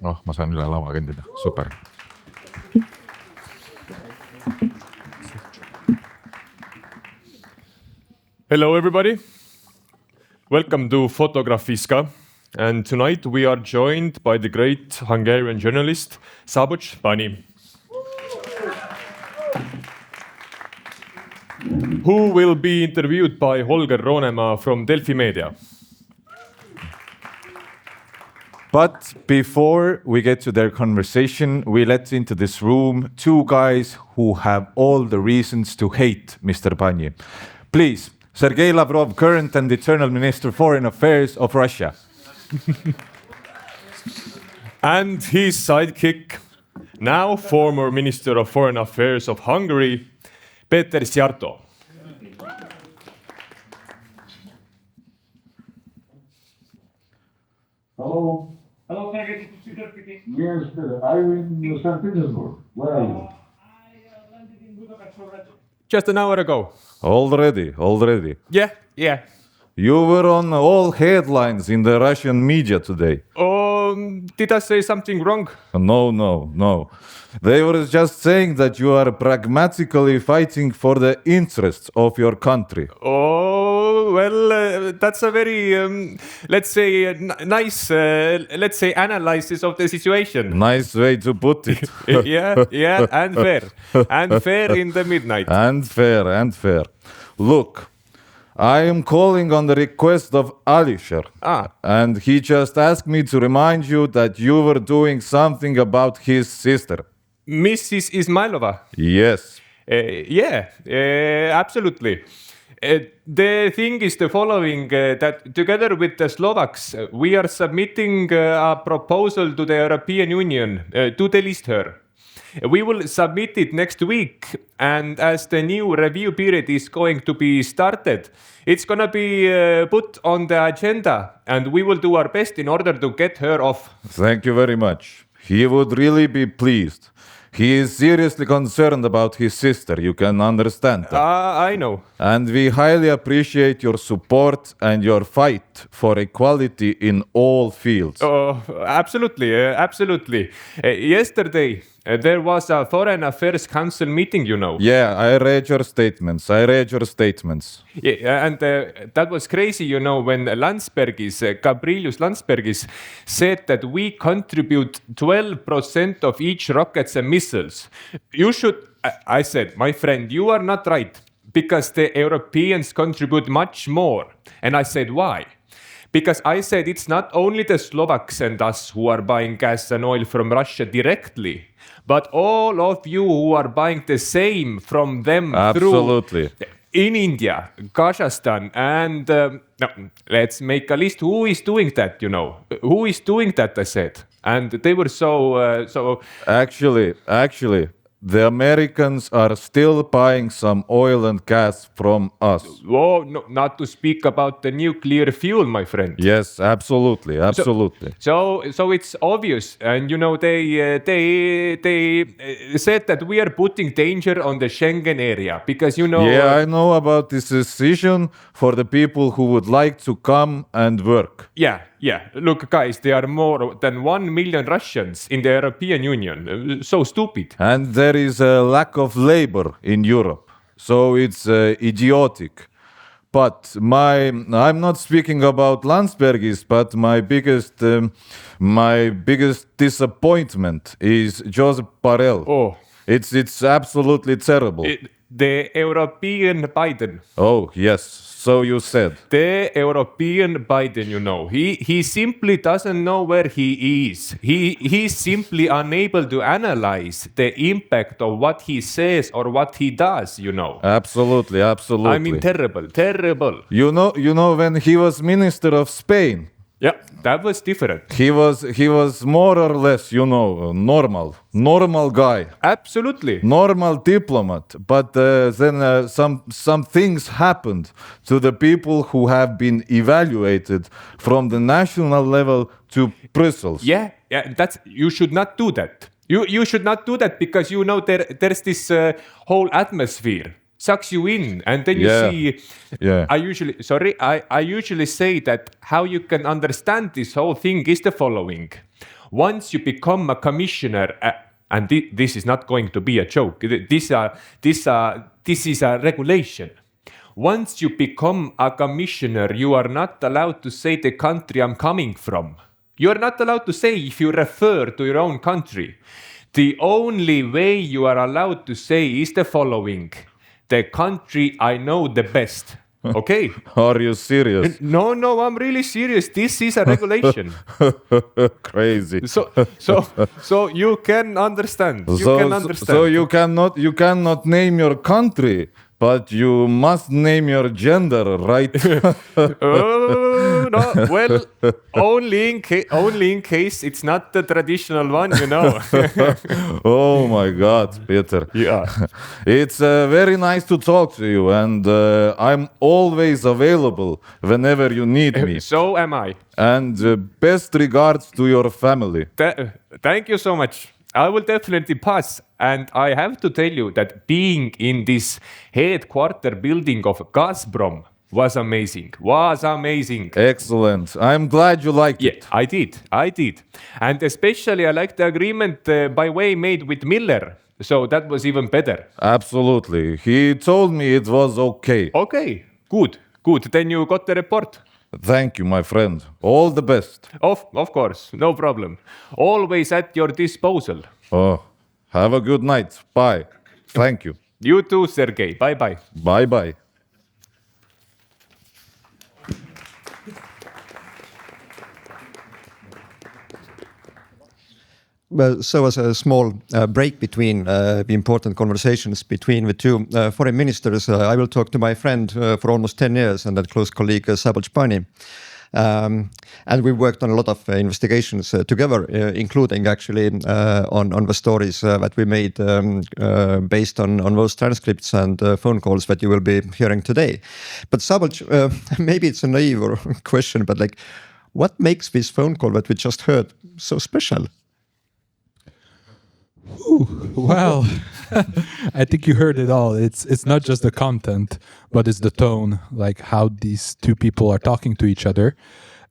noh, ma saan üle lava kõndida, super. Hello everybody, welcome to Fotografiska, and tonight we are joined by the great Hungarian journalist Szabolcs Panyi, who will be interviewed by Holger Roonemaaga from Delfi Media. But before we get to their conversation, we let into this room two guys who have all the reasons to hate Mr. Panyi. Please, Sergei Lavrov, current and eternal Minister of Foreign Affairs of Russia. And his sidekick, now former Minister of Foreign Affairs of Hungary, Péter Szijjártó. Hello. Hello, can I get you to Peter speaking? Yes, I'm in St. Petersburg. Where are you? I landed in Budapest already. Just an hour ago. Already. Yeah. You were on all headlines in the Russian media today. Did I say something wrong? No. They were just saying that you are pragmatically fighting for the interests of your country. Oh, well, that's a very, let's say, nice, let's say, analysis of the situation. Nice way to put it. Yeah, and fair. And fair in the midnight. And fair. Look, I am calling on the request of Alisher. And he just asked me to remind you that you were doing something about his sister. Mrs. Ismailova? Yes. Absolutely. The thing is the following, that together with the Slovaks, we are submitting a proposal to the European Union to delist her. We will submit it next week, and as the new review period is going to be started, it's going to be put on the agenda, and we will do our best in order to get her off. Thank you very much. He would really be pleased. He is seriously concerned about his sister, you can understand that. I know. And we highly appreciate your support and your fight for equality in all fields. Oh, absolutely. Yesterday, there was a Foreign Affairs Council meeting, you know. Yeah, I read your statements. Yeah, and that was crazy, you know, when Gabrielius Landsbergis said that we contribute 12% of each rockets and missiles. You should, I said, my friend, you are not right, because the Europeans contribute much more. And I said, why? Because I said it's not only the Slovaks and us who are buying gas and oil from Russia directly, but all of you who are buying the same from them. Absolutely. In India, Kazakhstan, and let's make a list. Who is doing that, you know? Who is doing that, I said. And they were so... Actually, the Americans are still buying some oil and gas from us. Oh, no, not to speak about the nuclear fuel, my friend. Yes, absolutely. So it's obvious, and you know they said that we are putting danger on the Schengen area because you know. Yeah, I know about this decision for the people who would like to come and work. Yeah. Look, guys, there are more than 1 million Russians in the European Union. So stupid. And there is a lack of labor in Europe, so it's idiotic. But I'm not speaking about Landsbergis, but my biggest disappointment is Joseph Borrell. Oh, it's absolutely terrible. The European Biden. Oh yes. So you said. The European Biden, you know, he simply doesn't know where he is. He's simply unable to analyze the impact of what he says or what he does, you know. Absolutely. I mean, terrible. You know when he was Minister of Spain. Yeah, that was different. He was more or less, you know, normal guy. Absolutely. Normal diplomat. But then some things happened to the people who have been evaluated from the national level to Brussels. Yeah, you should not do that. You should not do that because you know there's this whole atmosphere sucks you in, and then you Yeah. see. Yeah. I usually say that how you can understand this whole thing is the following: once you become a commissioner, and this is not going to be a joke. This is a regulation. Once you become a commissioner, you are not allowed to say the country I'm coming from. You are not allowed to say if you refer to your own country. The only way you are allowed to say is the following: the country I know the best. Okay? Are you serious? No, I'm really serious. This is a regulation. Crazy. So you can understand. So you cannot name your country, but you must name your gender, right? No, well, only in case it's not the traditional one, you know. Oh my God, Peter. Yeah. It's very nice to talk to you, and I'm always available whenever you need me. So am I. And best regards to your family. Thank you so much. I will definitely pass. And I have to tell you that being in this headquarter building of Gazprom was amazing. Excellent. I'm glad you liked it. I did. And especially I liked the agreement by way made with Miller. So that was even better. Absolutely. He told me it was okay. Okay, good. Then you got the report. Thank you, my friend. All the best. Of course, no problem. Always at your disposal. Oh, have a good night. Bye. Thank you. You too, Sergey. Bye-bye. Bye-bye. Well, so as a small break between the important conversations between the two foreign ministers, I will talk to my friend for almost 10 years and that close colleague Szabolcs Panyi. And we worked on a lot of investigations together, including actually on the stories that we made based on those transcripts and phone calls that you will be hearing today. But Szabolcs, maybe it's a naive question, but like, what makes this phone call that we just heard so special? Well, I think you heard it all. It's not just the content, but it's the tone, like how these two people are talking to each other,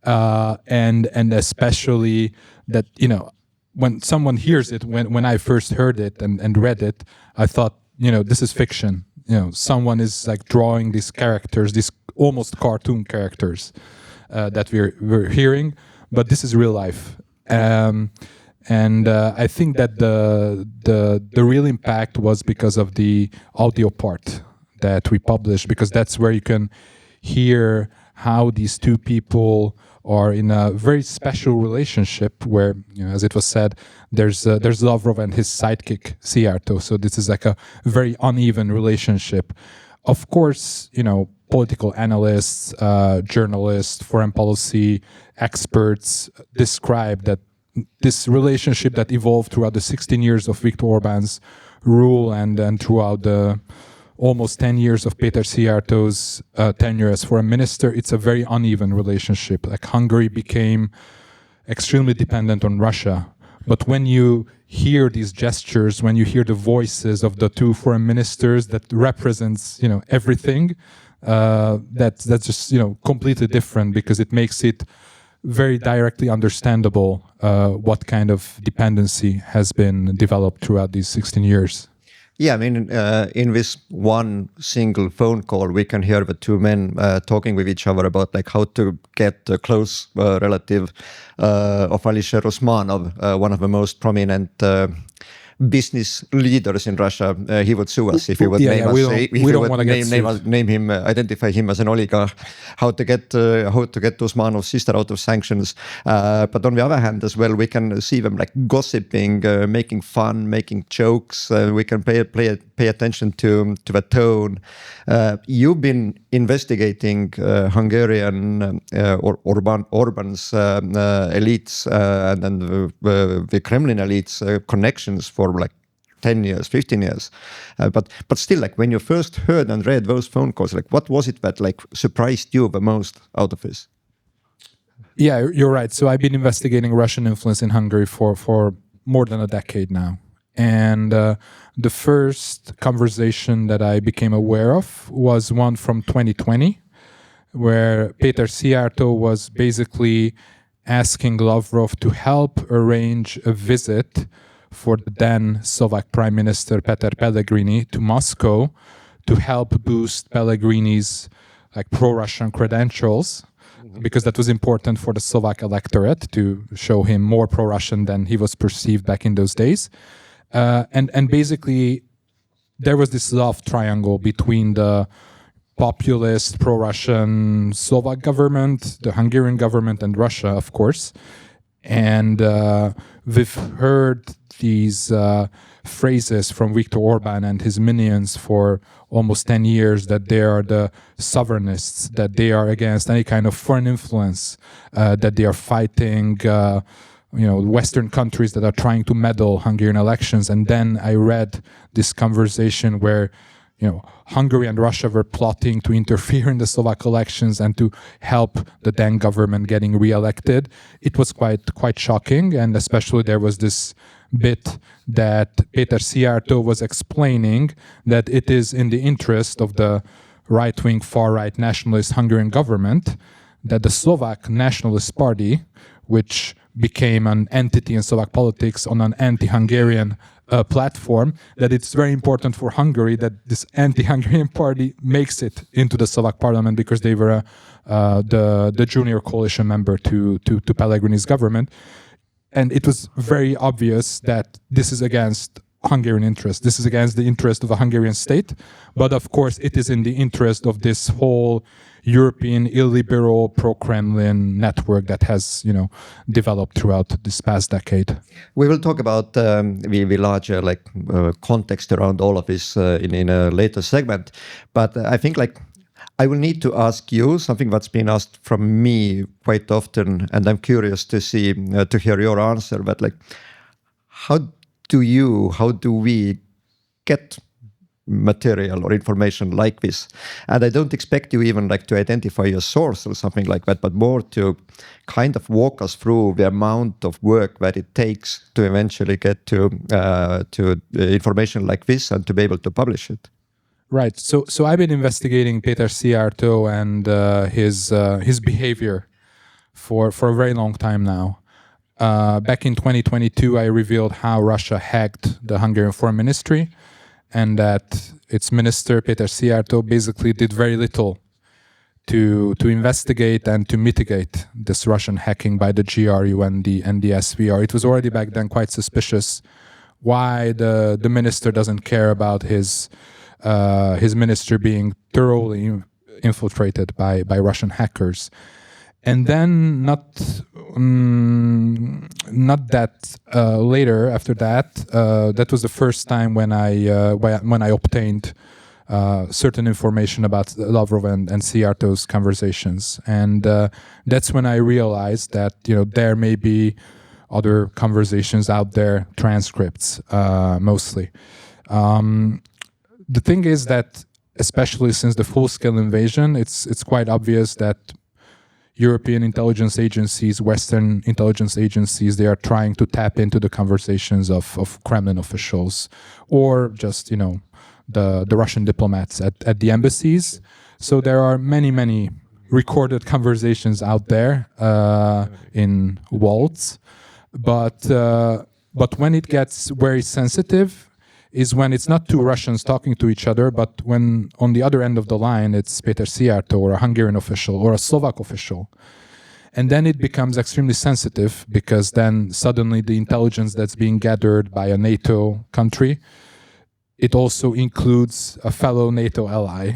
and especially that, you know, when someone hears it, when I first heard it and read it, I thought, you know, this is fiction. You know, someone is like drawing these characters, these almost cartoon characters that we're hearing, but this is real life. And I think that the real impact was because of the audio part that we published, because that's where you can hear how these two people are in a very special relationship where, you know, as it was said, there's Lavrov and his sidekick Szijjártó. So this is like a very uneven relationship. Of course, you know, political analysts, journalists, foreign policy experts describe that this relationship that evolved throughout the 16 years of Viktor Orbán's rule and throughout the almost 10 years of Péter Szijjártó's tenure as foreign minister, it's a very uneven relationship. Like Hungary became extremely dependent on Russia. But when you hear these gestures, when you hear the voices of the two foreign ministers that represents, you know, everything, that's just, you know, completely different, because it makes it very directly understandable what kind of dependency has been developed throughout these 16 years. Yeah, I mean, in this one single phone call, we can hear the two men talking with each other about like how to get a close relative of Alisher Usmanov, one of the most prominent business leaders in Russia. He would sue us if he would name him, identify him as an oligarch. How to get Usmanov's sister out of sanctions. But on the other hand, as well, we can see them like gossiping, making fun, making jokes. We can pay attention to the tone. You've been investigating Hungarian Orban's elites and then the Kremlin elites connections for like 10 years, 15 years. But still, like when you first heard and read those phone calls, like what was it that like surprised you the most out of this? Yeah, you're right. So I've been investigating Russian influence in Hungary for more than a decade now. And the first conversation that I became aware of was one from 2020, where Péter Szijjártó was basically asking Lavrov to help arrange a visit for the then Slovak Prime Minister Peter Pellegrini to Moscow to help boost Pellegrini's pro-Russian credentials, because that was important for the Slovak electorate to show him more pro-Russian than he was perceived back in those days. And basically, there was this love triangle between the populist pro-Russian Slovak government, the Hungarian government, and Russia, of course. And we've heard these phrases from Viktor Orban and his minions for almost 10 years, that they are the sovereignists, that they are against any kind of foreign influence, that they are fighting Western countries that are trying to meddle Hungarian elections. And then I read this conversation where Hungary and Russia were plotting to interfere in the Slovak elections and to help the then government getting re-elected. It was quite shocking, and especially there was this bit that Péter Szijjártó was explaining that it is in the interest of the right-wing, far-right nationalist Hungarian government that the Slovak Nationalist Party, which became an entity in Slovak politics on an anti-Hungarian platform, that it's very important for Hungary that this anti-Hungarian party makes it into the Slovak parliament, because they were the junior coalition member to Pellegrini's government. And it was very obvious that this is against Hungarian interest. This is against the interest of a Hungarian state. But of course, it is in the interest of this whole European illiberal pro-Kremlin network that has, developed throughout this past decade. We will talk about the larger context around all of this in a later segment. But I think I will need to ask you something that's been asked from me quite often, and I'm curious to hear your answer. But how do we get material or information like this? And I don't expect you even to identify your source or something like that, but more to kind of walk us through the amount of work that it takes to eventually get to information like this and to be able to publish it. Right. So I've been investigating Péter Szijjártó and his behavior for a very long time now. Back in 2022, I revealed how Russia hacked the Hungarian Foreign Ministry, and that its minister, Péter Szijjártó, basically did very little to investigate and to mitigate this Russian hacking by the GRU and the SVR. It was already back then quite suspicious why the minister doesn't care about his ministry being thoroughly infiltrated by Russian hackers. And then not that later after that, that was the first time when I obtained certain information about Lavrov and Szijjártó's conversations, and that's when I realized that there may be other conversations out there, transcripts mostly. The thing is that, especially since the full-scale invasion, it's quite obvious that European intelligence agencies, Western intelligence agencies, they are trying to tap into the conversations of Kremlin officials, or just the Russian diplomats at the embassies. So there are many recorded conversations out there in vaults, but when it gets very sensitive is when it's not two Russians talking to each other, but when on the other end of the line it's Péter Szijjártó or a Hungarian official or a Slovak official. And then it becomes extremely sensitive, because then suddenly the intelligence that's being gathered by a NATO country, it also includes a fellow NATO ally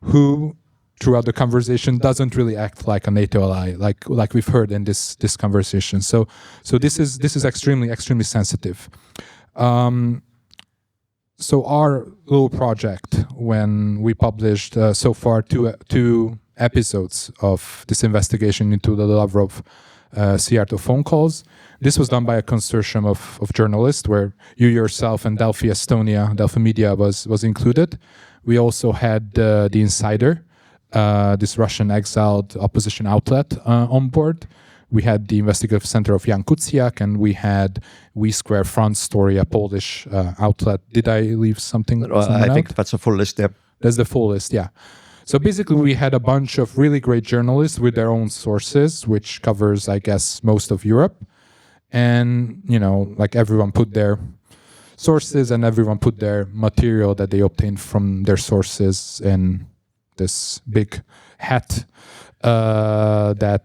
who throughout the conversation doesn't really act like a NATO ally, like we've heard in this conversation. So this is extremely sensitive. So our little project, when we published so far two episodes of this investigation into the Lavrov Szijjártó phone calls, this was done by a consortium of journalists, where you yourself and Delphi Estonia, Delphi Media was included. We also had the Insider, this Russian exiled opposition outlet, on board. We had the investigative center of Jan Kuciak, and we had We Square Front Story, a Polish outlet. Did I leave something? I think that's a full list, yeah. That's the full list, yeah. So basically, we had a bunch of really great journalists with their own sources, which covers, I guess, most of Europe. And, like everyone put their sources and everyone put their material that they obtained from their sources in this big hat that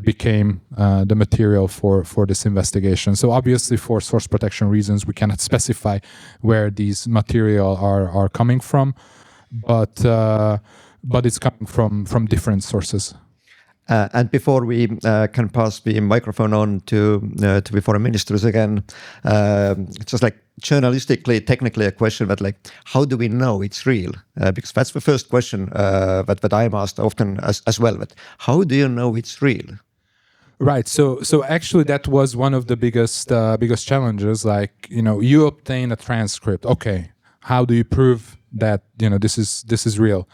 became the material for this investigation. So obviously, for source protection reasons, we cannot specify where these material are coming from, but it's coming from different sources. And before we can pass the microphone on to the foreign ministers again, just like journalistically, technically a question, but like, how do we know it's real? Because that's the first question that I'm asked often as well. But how do you know it's real? Right. So actually, that was one of the biggest challenges. Like, you obtain a transcript. Okay, how do you prove that this is real?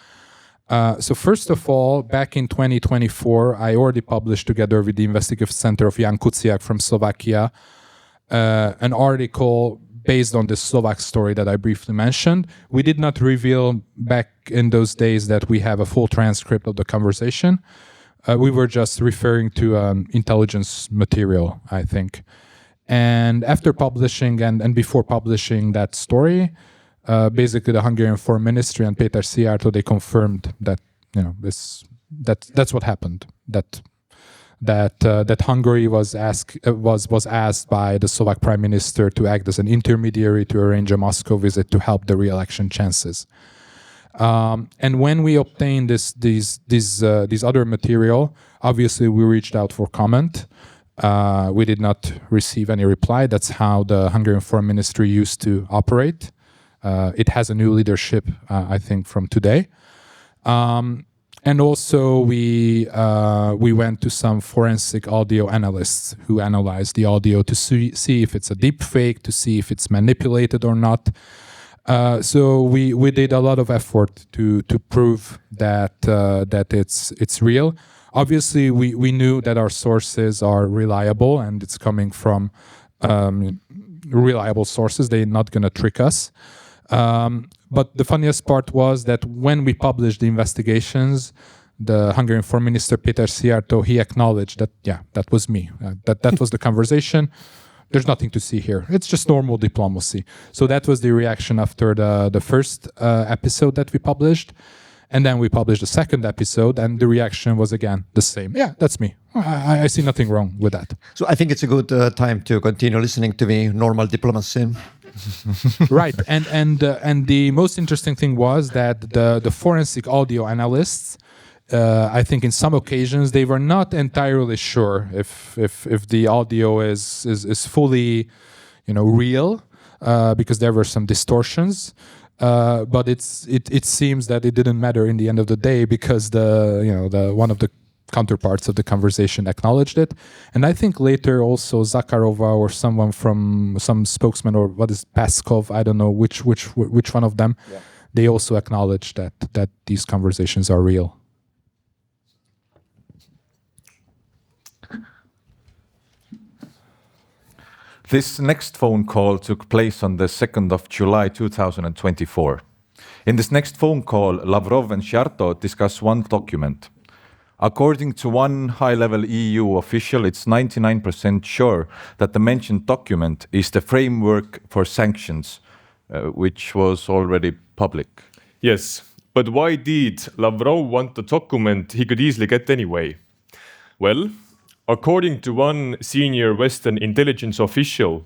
So first of all, back in 2024, I already published together with the Investigative Center of Jan Kuciak from Slovakia an article based on the Slovak story that I briefly mentioned. We did not reveal back in those days that we have a full transcript of the conversation. We were just referring to intelligence material, I think. And after publishing and before publishing that story, basically the Hungarian Foreign Ministry and Péter Szijjártó, they confirmed that that's what happened. That Hungary was asked by the Slovak Prime Minister to act as an intermediary to arrange a Moscow visit to help the re-election chances. And when we obtained these other material, obviously we reached out for comment. We did not receive any reply. That's how the Hungarian Foreign Ministry used to operate. It has a new leadership, I think, from today. And also we went to some forensic audio analysts who analyzed the audio to see if it's a deep fake, to see if it's manipulated or not. So we did a lot of effort to prove that it's real. Obviously, we knew that our sources are reliable and it's coming from reliable sources. They're not going to trick us. But the funniest part was that when we published the investigations, the Hungarian Foreign Minister Péter Szijjártó, he acknowledged that, that was me. That was the conversation. There's nothing to see here. It's just normal diplomacy. So that was the reaction after the first episode that we published. And then we published the second episode, and the reaction was again the same. Yeah, that's me. I see nothing wrong with that. So I think it's a good time to continue listening to the normal diplomacy. Right, and the most interesting thing was that the forensic audio analysts, I think in some occasions they were not entirely sure if the audio is fully, real, because there were some distortions. But it seems that it didn't matter in the end of the day because the one of the counterparts of the conversation acknowledged it, and I think later also Zakharova or someone from some spokesman or what is Peskov, I don't know which one of them, they also acknowledged that these conversations are real. This next phone call took place on the 2nd of July 2024. In this next phone call, Lavrov and Szijjártó discuss one document. According to one high-level EU official, it's 99% sure that the mentioned document is the framework for sanctions, which was already public. Yes, but why did Lavrov want the document he could easily get anyway? Well, according to one senior Western intelligence official,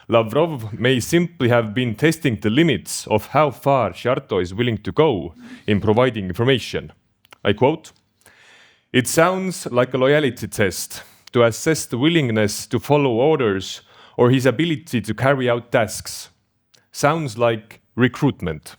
Lavrov may simply have been testing the limits of how far Szijjártó is willing to go in providing information. I quote, "It sounds like a loyalty test to assess the willingness to follow orders or his ability to carry out tasks. Sounds like recruitment."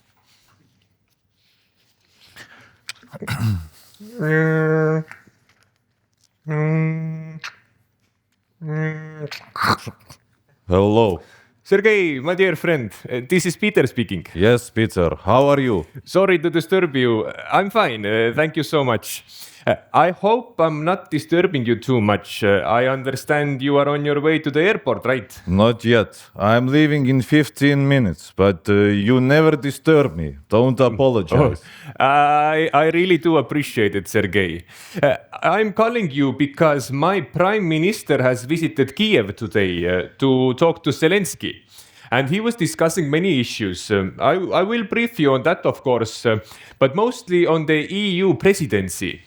Hello. Sergey, my dear friend, this is Peter speaking. Yes, Peter. How are you? Sorry to disturb you. I'm fine. Thank you so much. I hope I'm not disturbing you too much. I understand you are on your way to the airport, right? Not yet. I'm leaving in 15 minutes, but you never disturb me. Don't apologize. I really do appreciate it, Sergei. I'm calling you because my prime minister has visited Kiev today to talk to Zelensky. And he was discussing many issues. I will brief you on that, of course, but mostly on the EU presidency.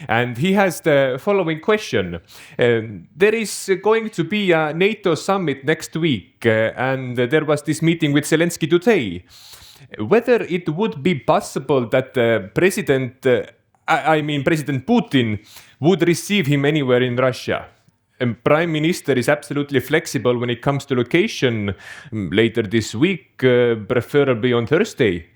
And he has the following question. There is going to be a NATO summit next week, and there was this meeting with Zelensky today. Whether it would be possible that President Putin would receive him anywhere in Russia. Prime Minister is absolutely flexible when it comes to location later this week, preferably on Thursday,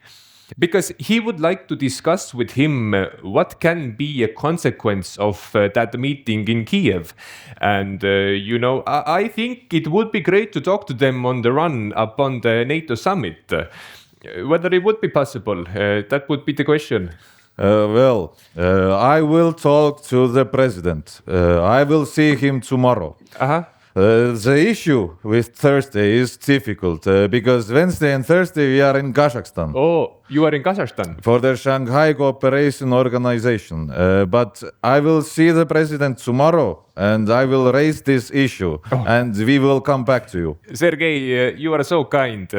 because he would like to discuss with him what can be a consequence of that meeting in Kiev. And, I think it would be great to talk to them on the run upon the NATO summit. Whether it would be possible, that would be the question. I will talk to the president. I will see him tomorrow. The issue with Thursday is difficult because Wednesday and Thursday we are in Kazakhstan. Oh, you are in Kazakhstan? For the Shanghai Cooperation Organization. But I will see the president tomorrow and I will raise this issue and we will come back to you. Sergei, you are so kind.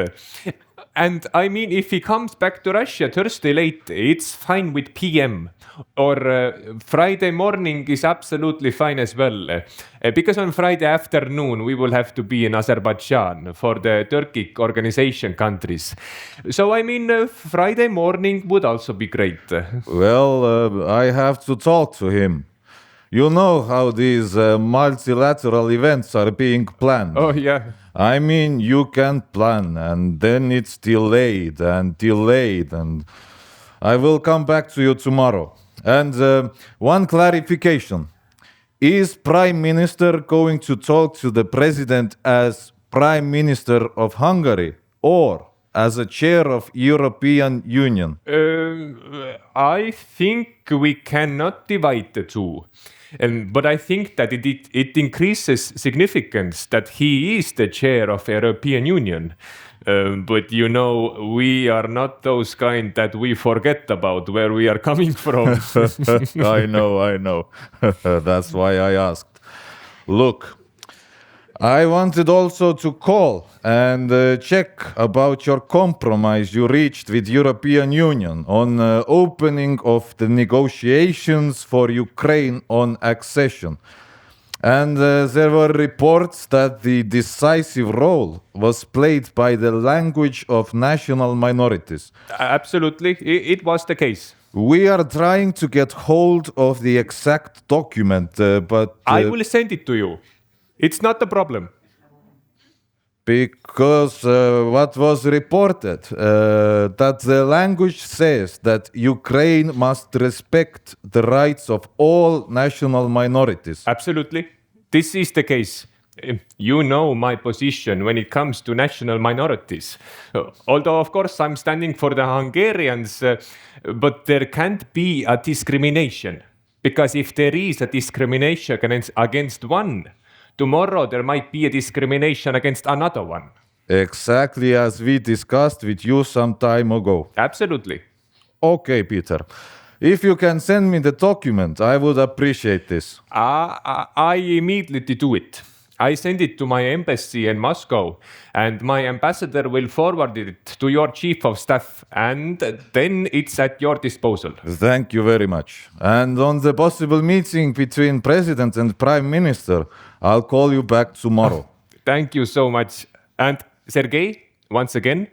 And I mean, if he comes back to Russia Thursday late, it's fine with PM. Or Friday morning is absolutely fine as well. Because on Friday afternoon, we will have to be in Azerbaijan for the Turkic organization countries. So, I mean, Friday morning would also be great. I have to talk to him. You know how these multilateral events are being planned. Oh, yeah. I mean, you can plan and then it's delayed and I will come back to you tomorrow. And one clarification. Is Prime Minister going to talk to the President as Prime Minister of Hungary or as a chair of European Union? I think we cannot divide the two. But I think that it increases significance that he is the chair of the European Union. But we are not those kind that we forget about where we are coming from. I know. That's why I asked. Look, I wanted also to call and check about your compromise you reached with European Union on opening of the negotiations for Ukraine on accession. And there were reports that the decisive role was played by the language of national minorities. Absolutely, it was the case. We are trying to get hold of the exact document, but... I will send it to you. It's not a problem. Because what was reported, that the language says that Ukraine must respect the rights of all national minorities. Absolutely. This is the case. You know my position when it comes to national minorities. Although, of course, I'm standing for the Hungarians, but there can't be a discrimination. Because if there is a discrimination against one, tomorrow there might be a discrimination against another one. Exactly as we discussed with you some time ago. Absolutely. Okay, Peter. If you can send me the document, I would appreciate this. I immediately do it. I send it to my embassy in Moscow, and my ambassador will forward it to your chief of staff, and then it's at your disposal. Thank you very much. And on the possible meeting between President and Prime Minister, I'll call you back tomorrow. Thank you so much. And Sergei, once again,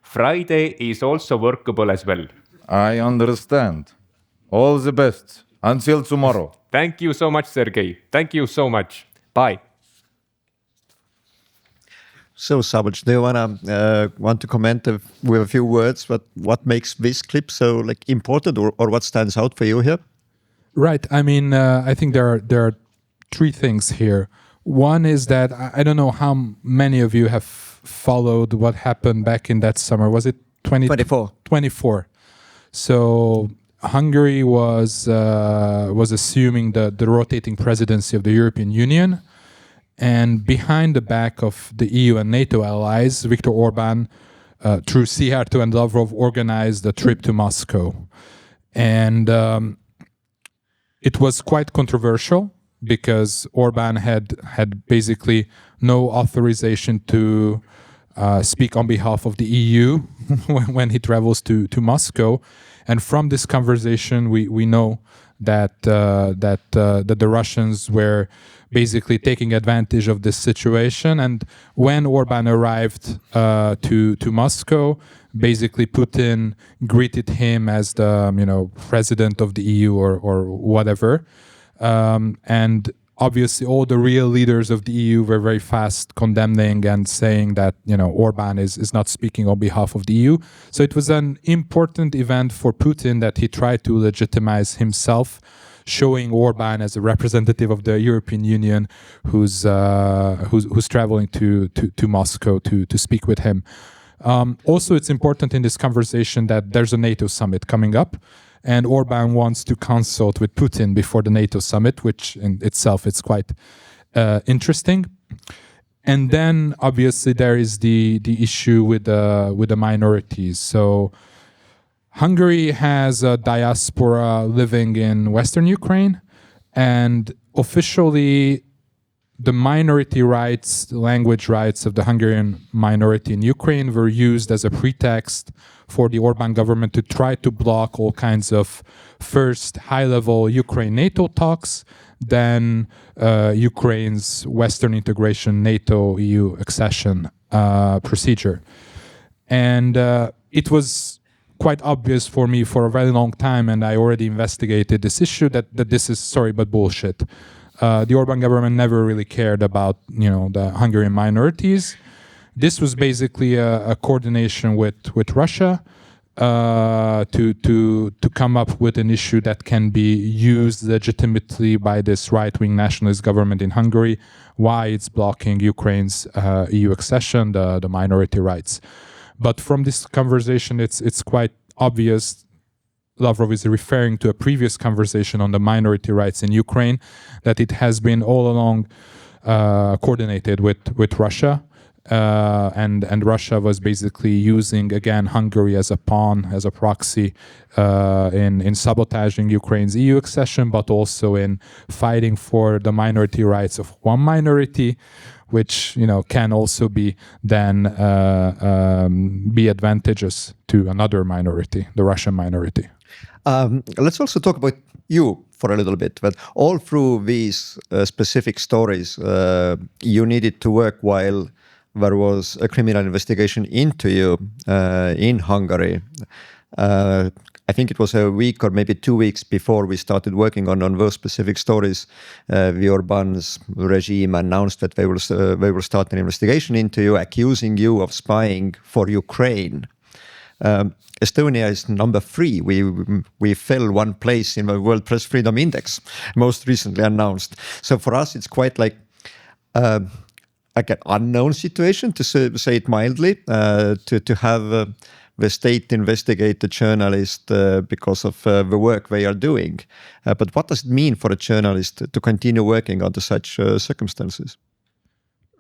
Friday is also workable as well. I understand. All the best. Until tomorrow. Thank you so much, Sergei. Thank you so much. Bye. So, Szabolcs, do you want to comment with a few words what makes this clip so important or what stands out for you here? Right. I mean, I think there are three things here. One is that I don't know how many of you have followed what happened back in that summer. Was it 24? 24. So Hungary was assuming the rotating presidency of the European Union, and behind the back of the EU and NATO allies, Viktor Orbán, through Szijjártó and Lavrov, organized a trip to Moscow, and it was quite controversial because Orbán had basically no authorization to speak on behalf of the EU when he travels to Moscow. And from this conversation, we know that the Russians were basically taking advantage of this situation. And when Orbán arrived to Moscow, basically Putin greeted him as the president of the EU or whatever. And obviously, all the real leaders of the EU were very fast condemning and saying that Orbán is not speaking on behalf of the EU. So it was an important event for Putin that he tried to legitimize himself, showing Orbán as a representative of the European Union who's traveling to Moscow to speak with him. Also, it's important in this conversation that there's a NATO summit coming up. And Orbán wants to consult with Putin before the NATO summit, which in itself is quite interesting. And then, obviously, there is the issue with the minorities. So Hungary has a diaspora living in Western Ukraine, and officially the minority rights, the language rights of the Hungarian minority in Ukraine were used as a pretext for the Orbán government to try to block all kinds of first high-level Ukraine-NATO talks, then Ukraine's Western integration, NATO-EU accession procedure. And it was quite obvious for me for a very long time, and I already investigated this issue, that this is, sorry, but bullshit. The Orbán government never really cared about, the Hungarian minorities. This was basically a coordination with Russia to come up with an issue that can be used legitimately by this right-wing nationalist government in Hungary, why it's blocking Ukraine's EU accession, the minority rights. But from this conversation, it's quite obvious. Lavrov is referring to a previous conversation on the minority rights in Ukraine, that it has been all along coordinated with Russia. And Russia was basically using, again, Hungary as a pawn, as a proxy in sabotaging Ukraine's EU accession, but also in fighting for the minority rights of one minority, which can also be then be advantageous to another minority, the Russian minority. Let's also talk about you for a little bit. But all through these specific stories, you needed to work while there was a criminal investigation into you in Hungary. I think it was a week or maybe 2 weeks before we started working on those specific stories. The Orbán's regime announced that they will start an investigation into you, accusing you of spying for Ukraine. Estonia is number 3. We fell one place in the World Press Freedom Index, most recently announced. So for us, it's quite like an unknown situation, to say it mildly, to have the state investigate a journalist because of the work they are doing. But what does it mean for a journalist to continue working under such circumstances?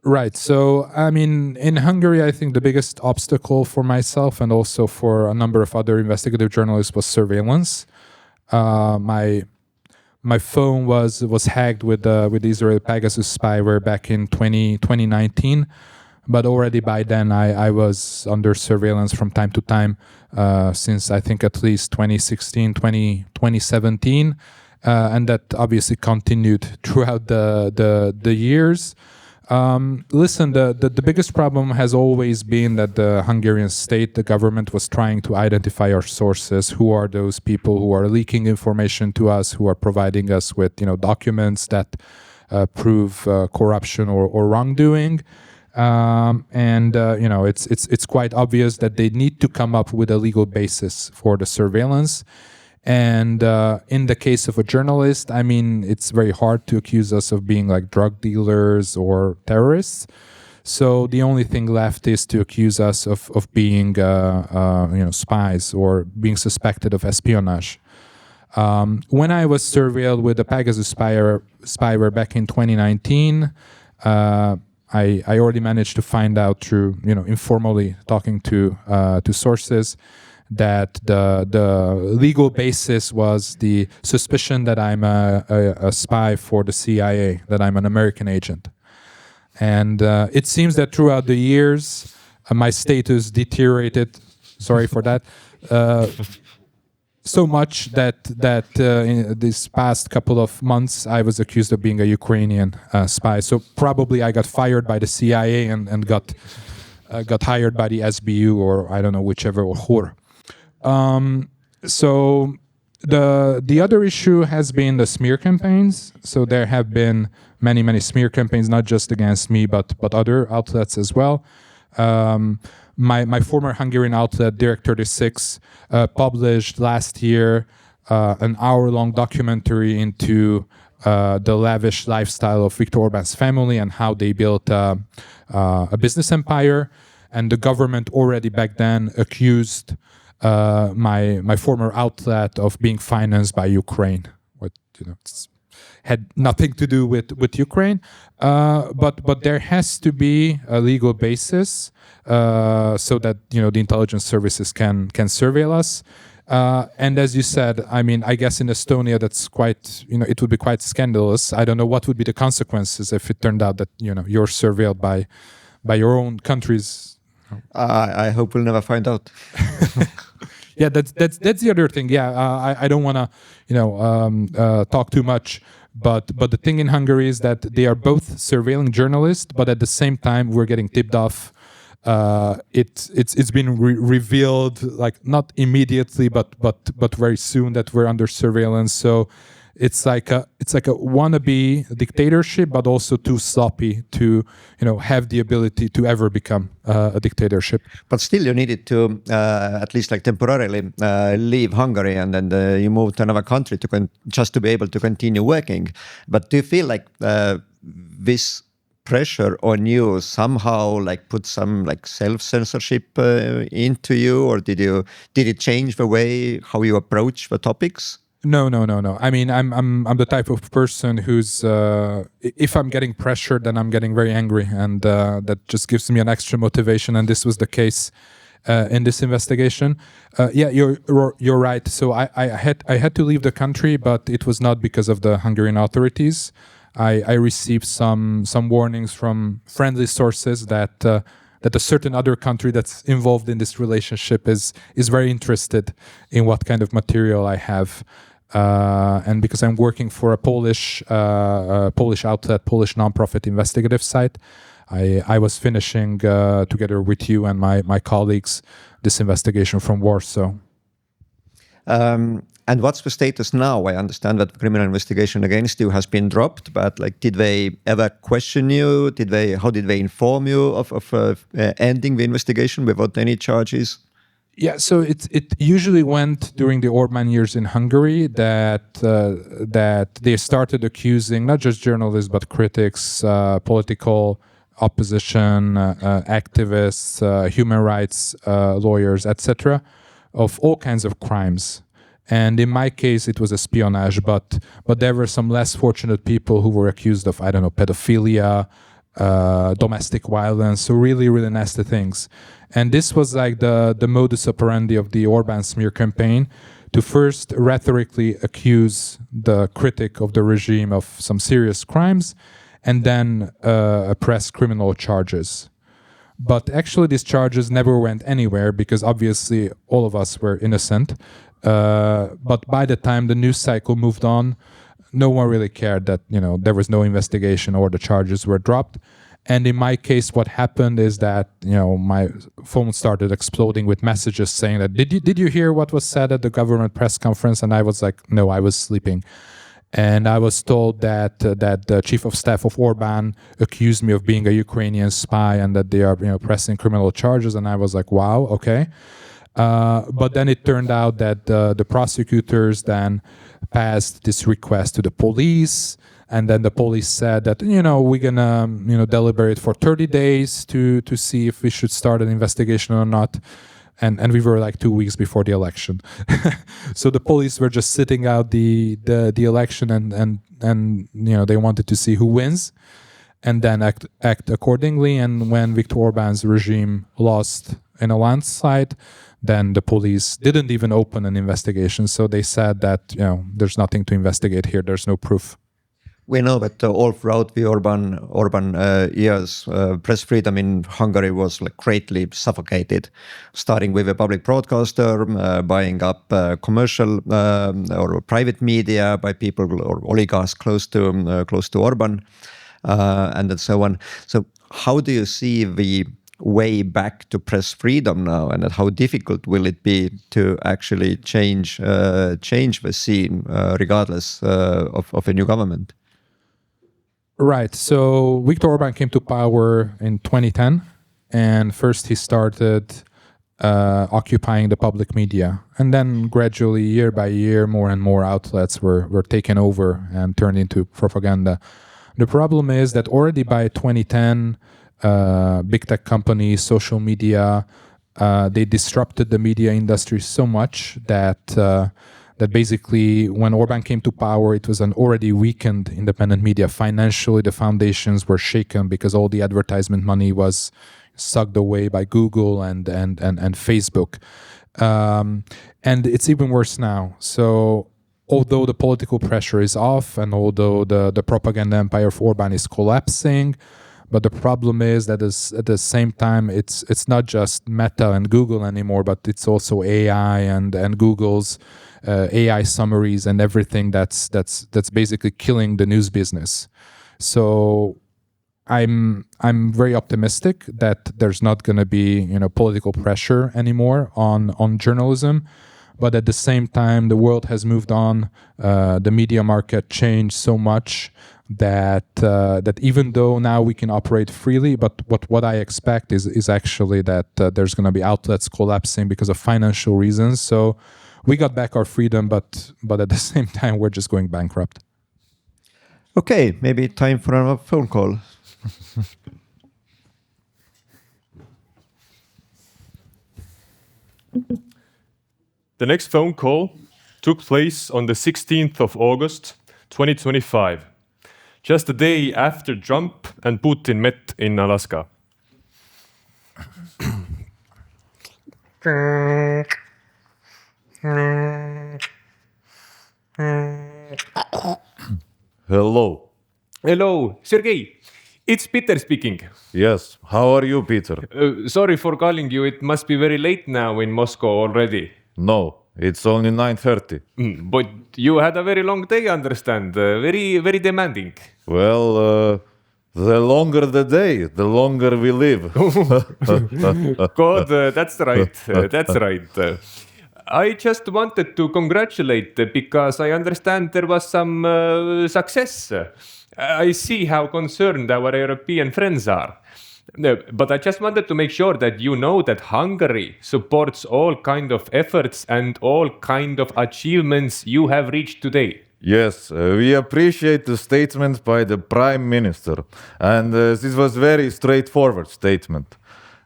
Right. So, I mean, in Hungary, I think the biggest obstacle for myself and also for a number of other investigative journalists was surveillance. My phone was hacked with the Israeli Pegasus spyware back in 2019. But already by then, I was under surveillance from time to time since I think at least 2016, 2017. And that obviously continued throughout the years. Listen, the biggest problem has always been that the Hungarian state, the government, was trying to identify our sources. Who are those people who are leaking information to us, who are providing us with documents that prove corruption or wrongdoing? It's quite obvious that they need to come up with a legal basis for the surveillance. And in the case of a journalist, I mean, it's very hard to accuse us of being like drug dealers or terrorists. So the only thing left is to accuse us of being, spies or being suspected of espionage. When I was surveilled with the Pegasus spyware back in 2019, I already managed to find out through, informally talking to sources that the legal basis was the suspicion that I'm a spy for the CIA, that I'm an American agent. And it seems that throughout the years, my status deteriorated, sorry for that, so much that in this past couple of months, I was accused of being a Ukrainian spy. So probably I got fired by the CIA and got hired by the SBU, or I don't know, whichever, or HOR. So the other issue has been the smear campaigns. So there have been many smear campaigns, not just against me, but other outlets as well. My former Hungarian outlet, Direct 36, published last year an hour-long documentary into the lavish lifestyle of Viktor Orbán's family and how they built a business empire. And the government already back then accused my former outlet of being financed by Ukraine. What had nothing to do with Ukraine, but there has to be a legal basis so that the intelligence services can surveil us. And as you said, I guess in Estonia that's quite it would be quite scandalous. I don't know what would be the consequences if it turned out that you're surveilled by your own country's. I hope we'll never find out. Yeah, that's the other thing. Yeah, I don't want to talk too much. But the thing in Hungary is that they are both surveilling journalists, but at the same time we're getting tipped off. It's been revealed, like not immediately, but very soon, that we're under surveillance. So it's like a wannabe dictatorship, but also too sloppy to have the ability to ever become a dictatorship. But still, you needed to at least like temporarily leave Hungary, and then you moved to another country just to be able to continue working. But do you feel like this pressure on you somehow like put some like self-censorship into you, or did it change the way how you approach the topics? No. I'm the type of person who's if I'm getting pressured, then I'm getting very angry, and that just gives me an extra motivation. And this was the case in this investigation. Yeah, you're right. So I had to leave the country, but it was not because of the Hungarian authorities. I received some warnings from friendly sources that a certain other country that's involved in this relationship is very interested in what kind of material I have. And because I'm working for a Polish outlet, Polish nonprofit investigative site, I was finishing together with you and my colleagues this investigation from Warsaw. And what's the status now? I understand that the criminal investigation against you has been dropped, but like, did they ever question you? How did they inform you of ending the investigation without any charges? Yeah, so it usually went during the Orbán years in Hungary that they started accusing not just journalists but critics, political opposition, activists, human rights lawyers, etc., of all kinds of crimes. And in my case, it was espionage, but there were some less fortunate people who were accused of, I don't know, pedophilia, domestic violence, so really, really nasty things. And this was like the modus operandi of the Orbán smear campaign, to first rhetorically accuse the critic of the regime of some serious crimes, and then press criminal charges. But actually these charges never went anywhere, because obviously all of us were innocent. But by the time the news cycle moved on, no one really cared that there was no investigation or the charges were dropped. And in my case, what happened is that my phone started exploding with messages saying that did you hear what was said at the government press conference? And I was like, no, I was sleeping. And I was told that the chief of staff of Orbán accused me of being a Ukrainian spy and that they are pressing criminal charges. And I was like, wow, okay. But then it turned out that the prosecutors then passed this request to the police, and then the police said that we're gonna deliberate for 30 days to see if we should start an investigation or not. and we were like 2 weeks before the election. So the police were just sitting out the election and they wanted to see who wins and then act accordingly. And when Viktor Orbán's regime lost in a landslide, then the police didn't even open an investigation. So they said that there's nothing to investigate here. There's no proof. We know that all throughout the Orban years, press freedom in Hungary was greatly suffocated, starting with a public broadcaster, buying up commercial or private media by people or oligarchs close to Orban, and then so on. So how do you see the way back to press freedom now, and how difficult will it be to actually change the scene regardless of a new government? Right. So Viktor Orbán came to power in 2010, and first he started occupying the public media, and then gradually, year by year, more and more outlets were taken over and turned into propaganda. The problem is that already by 2010, big tech companies, social media, they disrupted the media industry so much that basically when Orbán came to power, it was an already weakened independent media. Financially, the foundations were shaken because all the advertisement money was sucked away by Google and Facebook. And it's even worse now. So although the political pressure is off and although the propaganda empire of Orbán is collapsing, but the problem is that at the same time, it's not just Meta and Google anymore, but it's also AI and Google's AI summaries and everything that's basically killing the news business. So I'm very optimistic that there's not going to be political pressure anymore on journalism. But at the same time, the world has moved on. The media market changed so much that even though now we can operate freely, but what I expect is actually that there's going to be outlets collapsing because of financial reasons. So we got back our freedom, but at the same time, we're just going bankrupt. Okay, maybe time for another phone call. The next phone call took place on the 16th of August, 2025, just a day after Trump and Putin met in Alaska. Hello. Hello, Sergey. It's Peter speaking. Yes. How are you, Peter? Sorry for calling you. It must be very late now in Moscow already. No, it's only 9:30. But you had a very long day, I understand. Very, very demanding. Well, the longer the day, the longer we live. God, that's right. That's right. I just wanted to congratulate because I understand there was some success. I see how concerned our European friends are. But I just wanted to make sure that you know that Hungary supports all kind of efforts and all kind of achievements you have reached today. Yes, we appreciate the statement by the Prime Minister. And this was very straightforward statement.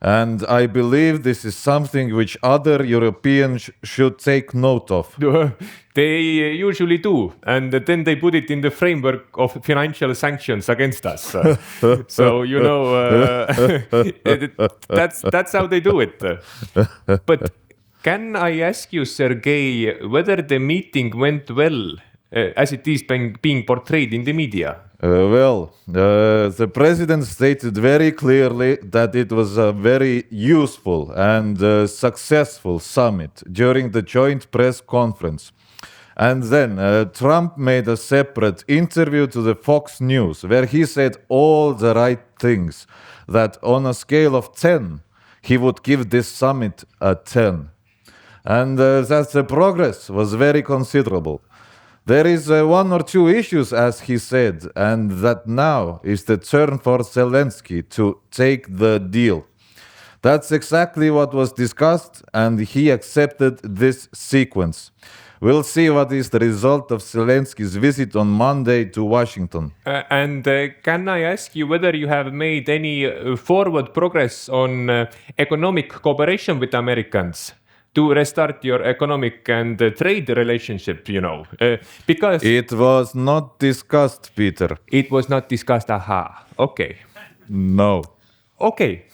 And I believe this is something which other Europeans should take note of. They usually do, and then they put it in the framework of financial sanctions against us. So that's how they do it. But can I ask you, Sergey, whether the meeting went well, as it is being portrayed in the media? The president stated very clearly that it was a very useful and successful summit during the joint press conference. And then Trump made a separate interview to the Fox News where he said all the right things, that on a scale of 10, he would give this summit a 10. And that the progress was very considerable. There is one or two issues, as he said, and that now is the turn for Zelensky to take the deal. That's exactly what was discussed, and he accepted this sequence. We'll see what is the result of Zelensky's visit on Monday to Washington. And can I ask you whether you have made any forward progress on economic cooperation with Americans to restart your economic and trade relationship, because It was not discussed, Peter. it was not discussed. Aha, okay. No. Okay,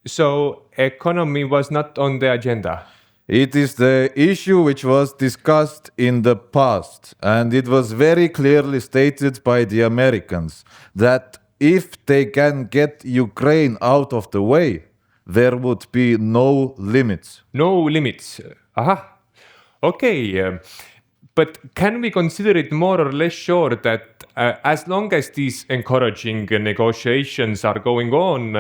so economy was not on the agenda. It is the issue which was discussed in the past, and it was very clearly stated by the Americans that if they can get Ukraine out of the way, there would be no limits. No limits. Aha. Okay. But can we consider it more or less sure that as long as these encouraging negotiations are going on,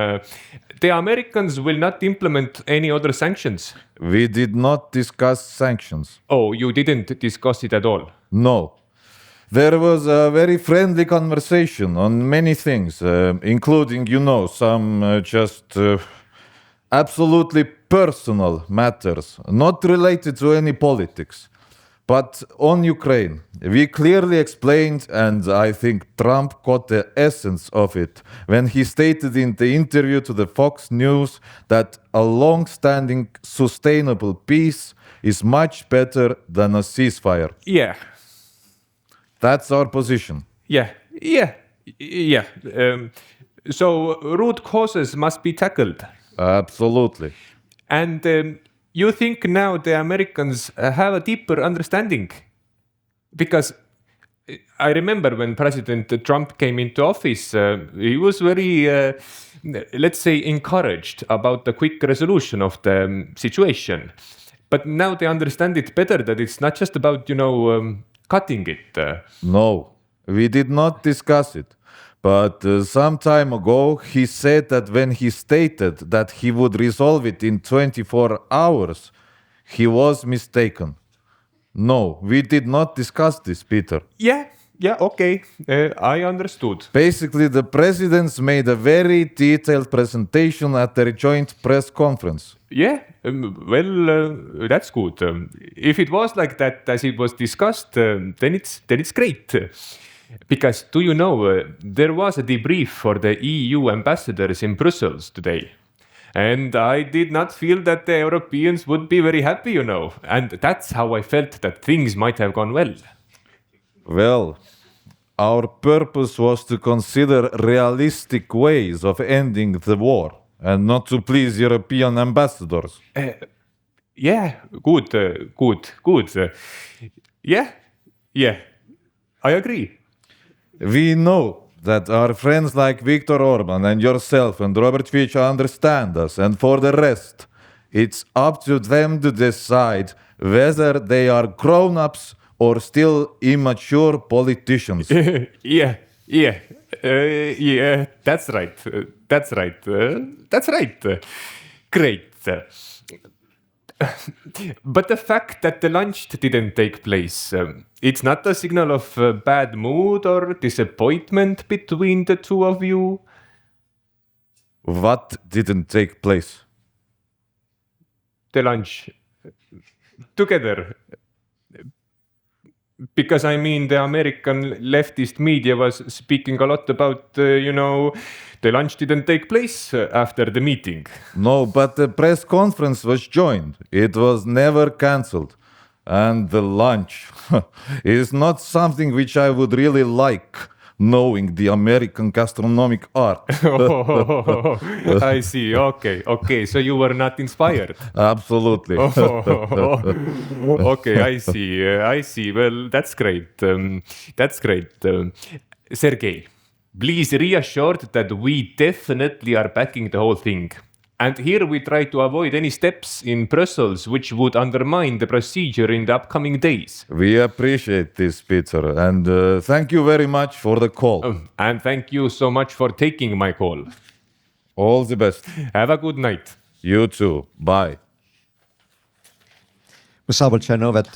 the Americans will not implement any other sanctions? We did not discuss sanctions. Oh, you didn't discuss it at all? No. There was a very friendly conversation on many things, including, some just absolutely personal matters, not related to any politics. But on Ukraine, we clearly explained, and I think Trump got the essence of it, when he stated in the interview to the Fox News that a long-standing sustainable peace is much better than a ceasefire. Yeah. That's our position. Yeah. So root causes must be tackled. Absolutely. And you think now the Americans have a deeper understanding? Because I remember when President Trump came into office, he was very, let's say, encouraged about the quick resolution of the situation. But now they understand it better, that it's not just about, cutting it. No, we did not discuss it. But some time ago, he said that when he stated that he would resolve it in 24 hours, he was mistaken. No, we did not discuss this, Peter. Yeah, okay. I understood. Basically, the presidents made a very detailed presentation at their joint press conference. Yeah, that's good. If it was like that as it was discussed, then it's great. Because do you know, there was a debrief for the EU ambassadors in Brussels today. And I did not feel that the Europeans would be very happy, And that's how I felt that things might have gone well. Well, our purpose was to consider realistic ways of ending the war and not to please European ambassadors. Yeah, good. Yeah, I agree. We know that our friends like Viktor Orban and yourself and Robert Fico understand us, and for the rest, it's up to them to decide whether they are grown-ups or still immature politicians. Yeah, that's right. Great. But the fact that the lunch didn't take place, it's not a signal of bad mood or disappointment between the two of you? What didn't take place? The lunch. Together. Because the American leftist media was speaking a lot about, the lunch didn't take place after the meeting. No, but the press conference was joined. It was never cancelled. And the lunch is not something which I would really like, knowing the American gastronomic art. I see. Okay. So you were not inspired. Absolutely. Okay, I see. Well, that's great. Sergei, please reassured that we definitely are backing the whole thing. And here we try to avoid any steps in Brussels which would undermine the procedure in the upcoming days. We appreciate this, Peter, and thank you very much for the call. And thank you so much for taking my call. All the best. Have a good night. You too. Bye. Szabolcs, I know that.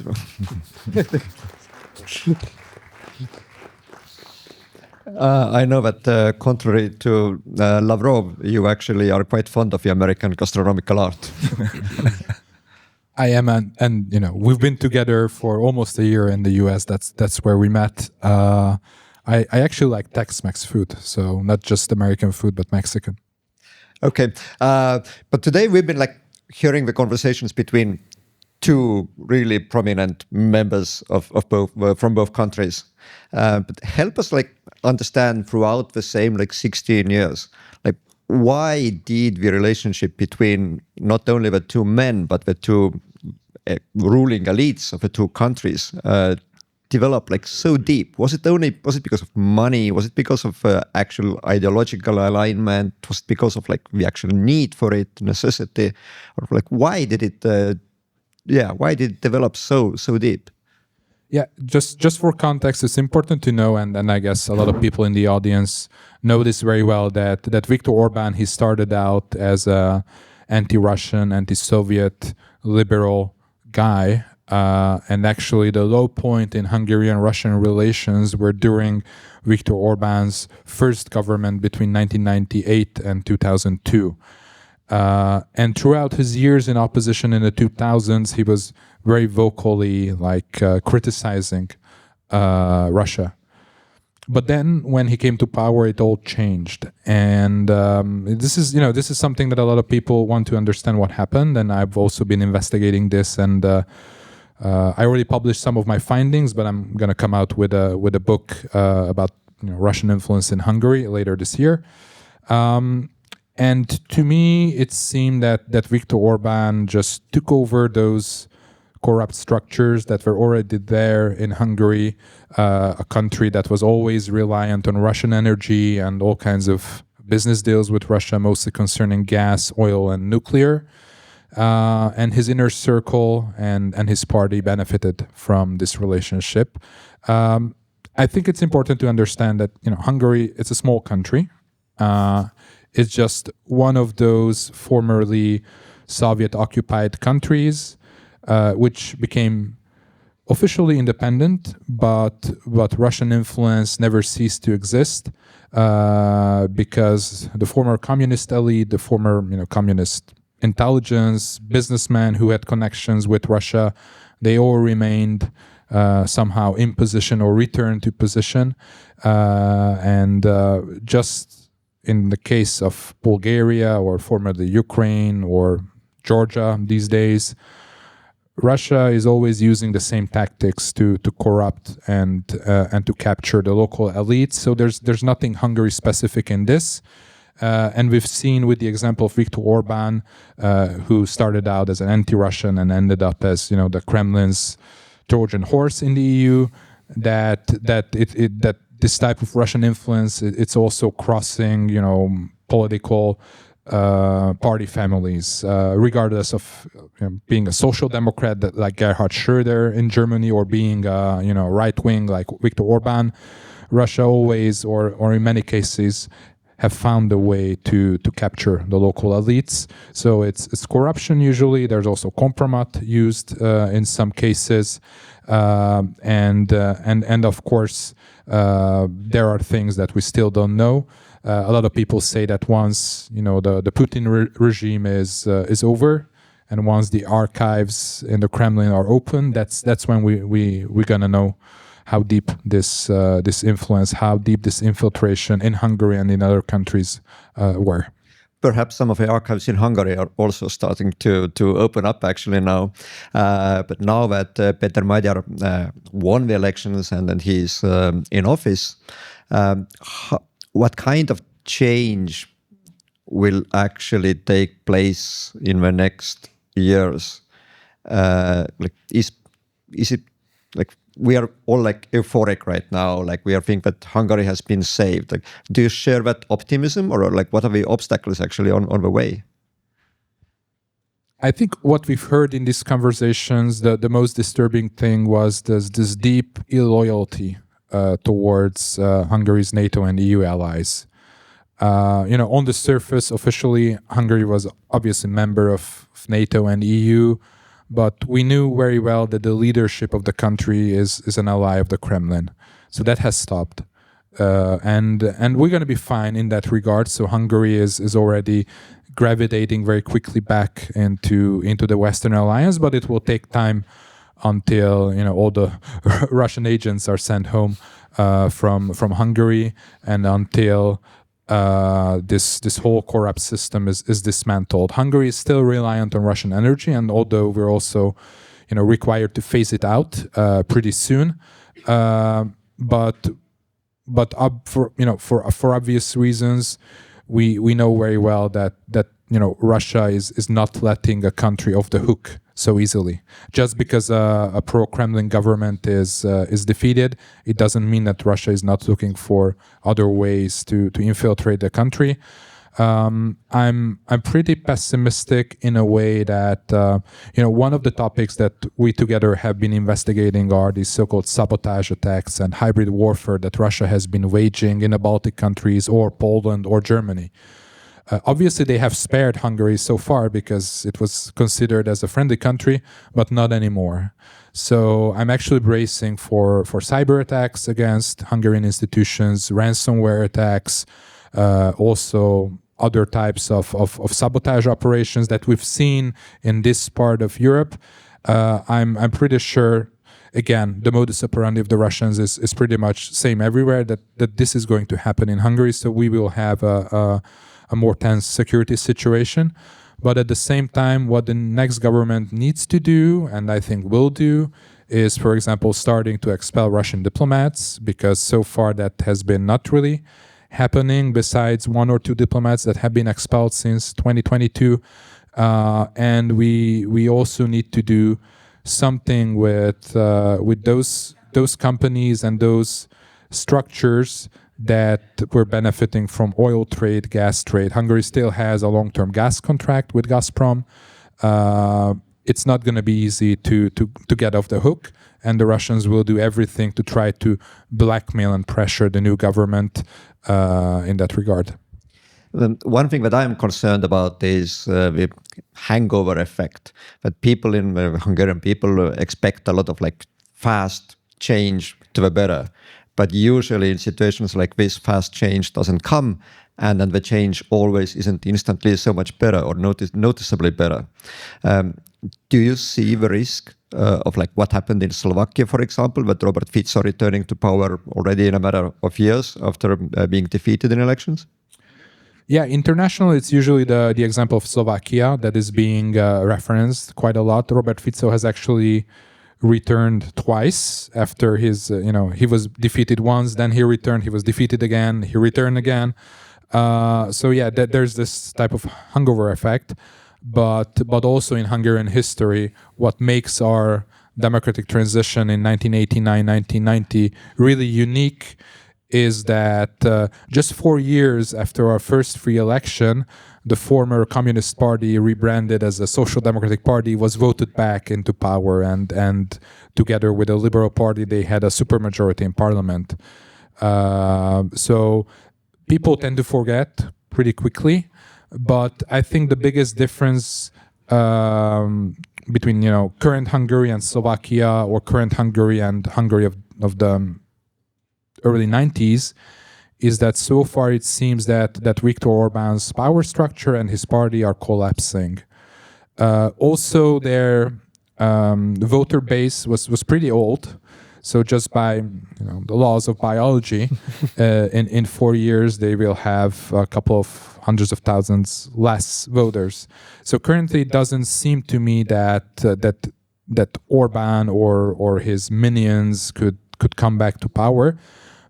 I know that contrary to Lavrov, you actually are quite fond of the American gastronomical art. I am, and you know, we've been together for almost a year in the U.S. That's where we met. I actually like Tex-Mex food, so not just American food, but Mexican. Okay, but today we've been like hearing the conversations between two really prominent members of both from both countries. But help us like understand throughout the same like 16 years, like why did the relationship between not only the two men but the two ruling elites of the two countries develop like so deep? Was it because of money? Was it because of actual ideological alignment? Was it because of like the actual need for it, necessity, or like why did it develop so deep? Yeah, just for context, it's important to know, and I guess a lot of people in the audience know this very well, that Viktor Orban, he started out as a anti-Russian, anti-Soviet liberal guy. And actually the low point in Hungarian-Russian relations were during Viktor Orban's first government between 1998 and 2002. And throughout his years in opposition in the 2000s, he was very vocally criticizing Russia. But then when he came to power, it all changed. And this is something that a lot of people want to understand what happened. And I've also been investigating this, and I already published some of my findings, but I'm going to come out with a book about Russian influence in Hungary later this year. And to me, it seemed that Viktor Orban just took over those corrupt structures that were already there in Hungary, a country that was always reliant on Russian energy and all kinds of business deals with Russia, mostly concerning gas, oil, and nuclear. And his inner circle and his party benefited from this relationship. I think it's important to understand that Hungary, it's a small country. It's just one of those formerly Soviet-occupied countries, which became officially independent, but Russian influence never ceased to exist because the former communist elite, the former communist intelligence, businessmen who had connections with Russia, they all remained somehow in position or returned to position. And just in the case of Bulgaria or formerly Ukraine or Georgia these days, Russia is always using the same tactics to corrupt and to capture the local elites. So there's nothing Hungary specific in this. And we've seen with the example of Viktor Orban, who started out as an anti-Russian and ended up as the Kremlin's Trojan horse in the EU, that this type of Russian influence, it's also crossing political party families, regardless of being a social democrat like Gerhard Schröder in Germany or being right wing like Viktor Orban. Russia always, or in many cases, have found a way to capture the local elites. So it's corruption usually. There's also compromat used in some cases, and of course there are things that we still don't know. A lot of people say that once the Putin regime is over, and once the archives in the Kremlin are open, that's when we're gonna know how deep this influence, how deep this infiltration in Hungary and in other countries were. Perhaps some of the archives in Hungary are also starting to open up actually now. But now that Peter Magyar won the elections and he's in office, what kind of change will actually take place in the next years? Is it like we are all like euphoric right now, like we are thinking that Hungary has been saved? Like, do you share that optimism, or like what are the obstacles actually on the way? I think what we've heard in these conversations, the most disturbing thing was this deep illoyalty towards Hungary's NATO and EU allies. On the surface, officially, Hungary was obviously a member of NATO and EU, but we knew very well that the leadership of the country is an ally of the Kremlin. So that has stopped. and we're going to be fine in that regard. So Hungary is already gravitating very quickly back into the Western alliance, but it will take time until all the Russian agents are sent home from Hungary, and until this whole corrupt system is dismantled. Hungary is still reliant on Russian energy, and although we're also required to phase it out pretty soon, but for obvious reasons, we know very well that Russia is not letting a country off the hook so easily. Just because a pro-Kremlin government is defeated, it doesn't mean that Russia is not looking for other ways to infiltrate the country. I'm pretty pessimistic in a way that one of the topics that we together have been investigating are these so-called sabotage attacks and hybrid warfare that Russia has been waging in the Baltic countries or Poland or Germany. Obviously, they have spared Hungary so far because it was considered as a friendly country, but not anymore. So I'm actually bracing for cyber attacks against Hungarian institutions, ransomware attacks, also other types of sabotage operations that we've seen in this part of Europe. I'm pretty sure, again, the modus operandi of the Russians is pretty much same everywhere, that this is going to happen in Hungary. So we will have a more tense security situation. But at the same time, what the next government needs to do, and I think will do, is, for example, starting to expel Russian diplomats, because so far that has been not really happening, besides one or two diplomats that have been expelled since 2022. And we also need to do something with those companies and those structures that were benefiting from oil trade, gas trade. Hungary still has a long-term gas contract with Gazprom. It's not going to be easy to get off the hook, and the Russians will do everything to try to blackmail and pressure the new government in that regard. One thing that I'm concerned about is the hangover effect, that people in Hungarian people expect a lot of fast change to the better. But usually in situations like this, fast change doesn't come, and then the change always isn't instantly so much better or noticeably better. Do you see the risk of what happened in Slovakia, for example, that Robert Fico returning to power already in a matter of years after being defeated in elections? Yeah, internationally, it's usually the example of Slovakia that is being referenced quite a lot. Robert Fico has actually returned twice after his, he was defeated once, then he returned, he was defeated again, he returned again. So yeah, there's this type of hangover effect. But also in Hungarian history, what makes our democratic transition in 1989, 1990 really unique is that just 4 years after our first free election, the former Communist Party, rebranded as a Social Democratic Party, was voted back into power, and together with the Liberal Party, they had a supermajority in parliament. So people tend to forget pretty quickly, but I think the biggest difference between current Hungary and Slovakia, or current Hungary and Hungary of the early 90s, is that so far it seems that Viktor Orban's power structure and his party are collapsing. Also, their voter base was pretty old. So just by the laws of biology, in 4 years they will have a couple of hundreds of thousands less voters. So currently, it doesn't seem to me that Orban or his minions could come back to power.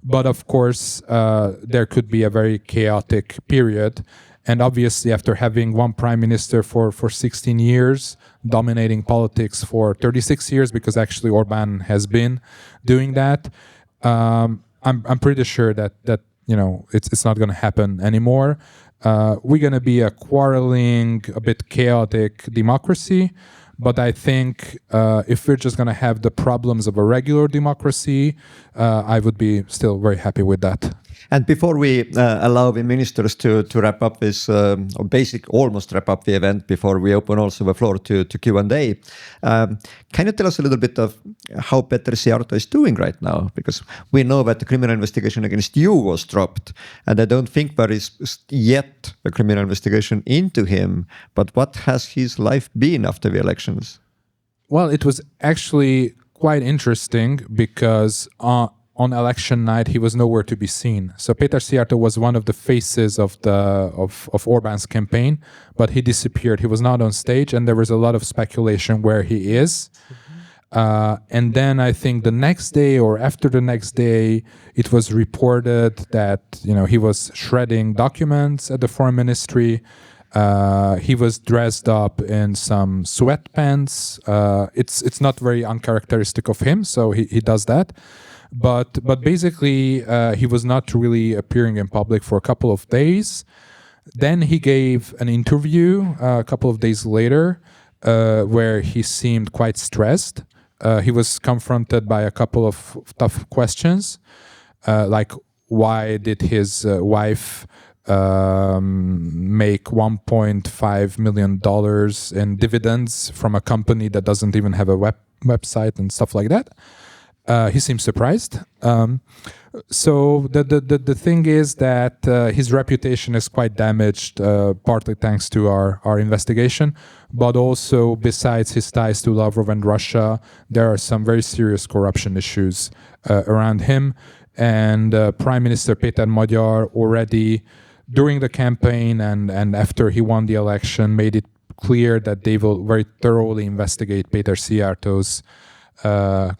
But of course, there could be a very chaotic period. And obviously, after having one prime minister for 16 years, dominating politics for 36 years, because actually Orban has been doing that, I'm pretty sure that it's not going to happen anymore. We're going to be a quarreling, a bit chaotic democracy. But I think if we're just going to have the problems of a regular democracy, I would be still very happy with that. And before we allow the ministers to wrap up this, or almost wrap up the event, before we open also the floor to Q&A, can you tell us a little bit of how Peter Siarto is doing right now? Because we know that the criminal investigation against you was dropped, and I don't think there is yet a criminal investigation into him. But what has his life been after the elections? Well, it was actually quite interesting because on election night he was nowhere to be seen. So Peter Siarto was one of the faces of Orban's campaign, but he disappeared. He was not on stage, and there was a lot of speculation where he is. And then I think the next day or after the next day, it was reported that he was shredding documents at the foreign ministry. He was dressed up in some sweatpants. It's not very uncharacteristic of him, so he does that. But basically, he was not really appearing in public for a couple of days. Then he gave an interview a couple of days later where he seemed quite stressed. He was confronted by a couple of tough questions, like why did his wife make $1.5 million in dividends from a company that doesn't even have a website and stuff like that. He seems surprised. So the thing is that his reputation is quite damaged, partly thanks to our investigation, but also besides his ties to Lavrov and Russia, there are some very serious corruption issues around him. And Prime Minister Péter Magyar already during the campaign and after he won the election made it clear that they will very thoroughly investigate Peter Siarto's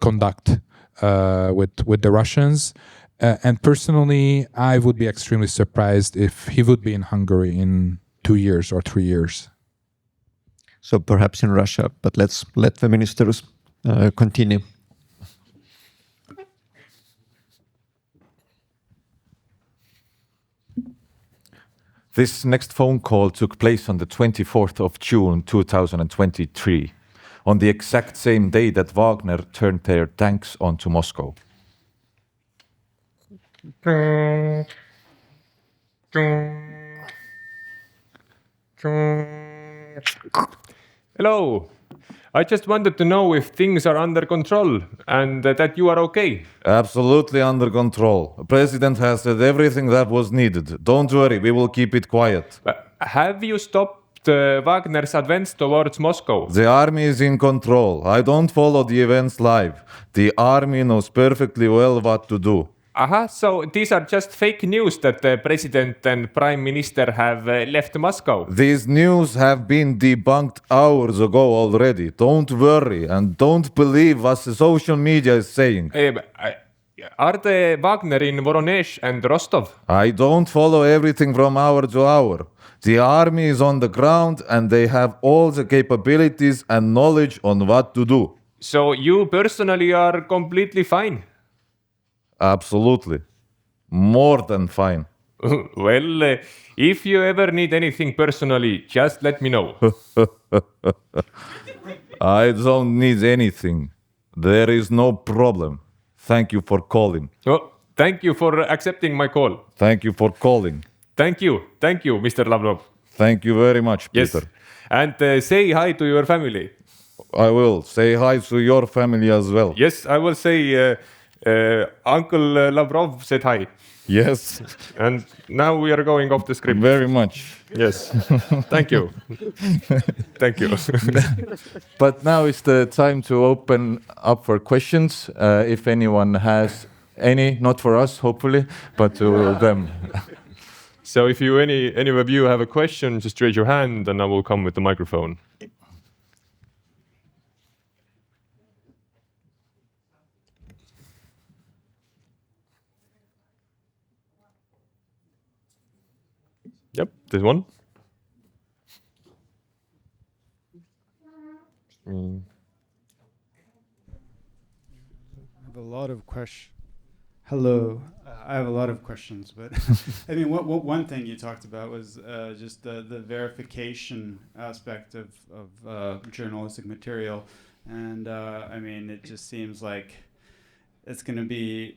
conduct with the Russians. And personally, I would be extremely surprised if he would be in Hungary in 2 years or 3 years. So perhaps in Russia, but let's let the ministers continue. This next phone call took place on the 24th of June 2023, on the exact same day that Wagner turned their tanks onto Moscow. Hello. I just wanted to know if things are under control and that you are okay. Absolutely under control. The president has said everything that was needed. Don't worry, we will keep it quiet. Have you stopped Wagner's advance towards Moscow? The army is in control. I don't follow the events live. The army knows perfectly well what to do. So these are just fake news that the president and prime minister have left Moscow. These news have been debunked hours ago already. Don't worry and don't believe what the social media is saying. Are the Wagner in Voronezh and Rostov? I don't follow everything from hour to hour. The army is on the ground and they have all the capabilities and knowledge on what to do. So you personally are completely fine? Absolutely. More than fine. Well, if you ever need anything personally, just let me know. I don't need anything. There is no problem. Thank you for calling. Oh, thank you for accepting my call. Thank you for calling. Thank you, Mr. Lavrov. Thank you very much, Yes. Peter. And say hi to your family. I will. Say hi to your family as well. Yes, I will say Uncle Lavrov said hi. Yes. And now we are going off the script. Very much. Yes. Thank you. Thank you. But now is the time to open up for questions. If anyone has any, not for us, hopefully, but to them. So if you any of you have a question, just raise your hand and I will come with the microphone. Yep, there's one. I have a lot of questions. Hello, I have a lot of questions, but I mean, one thing you talked about was just the verification aspect of journalistic material, and I mean, it just seems like it's going to be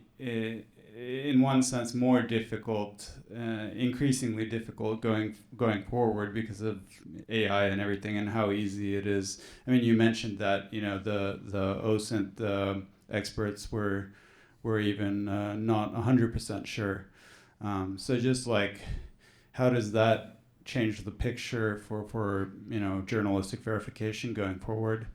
in one sense, more difficult, increasingly difficult going forward because of AI and everything, and how easy it is. I mean, you mentioned that the OSINT experts were even not 100% sure. So just like, how does that change the picture for journalistic verification going forward?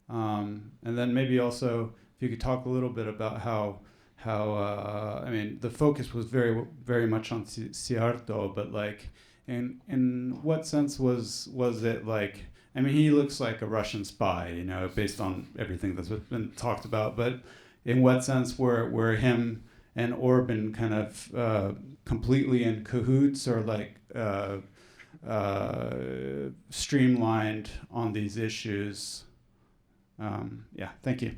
And then maybe also if you could talk a little bit about how I mean, the focus was very much on Siarto, but like in what sense was it like? I mean, he looks like a Russian spy, based on everything that's been talked about. But in what sense were him and Orban kind of completely in cahoots, or like streamlined on these issues? Thank you.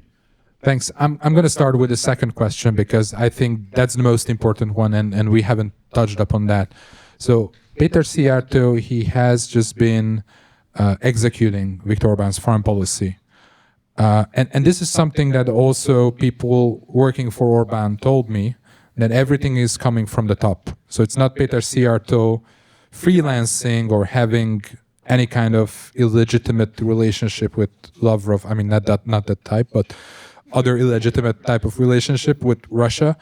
Thanks. I'm going to start with the second question because I think that's the most important one, and we haven't touched upon that. So Péter Szijjártó, he has just been executing Viktor Orbán's foreign policy. And this is something that also people working for Orbán told me, that everything is coming from the top. So it's not Péter Szijjártó freelancing or having any kind of illegitimate relationship with Lavrov. I mean, not that type, but other illegitimate type of relationship with Russia.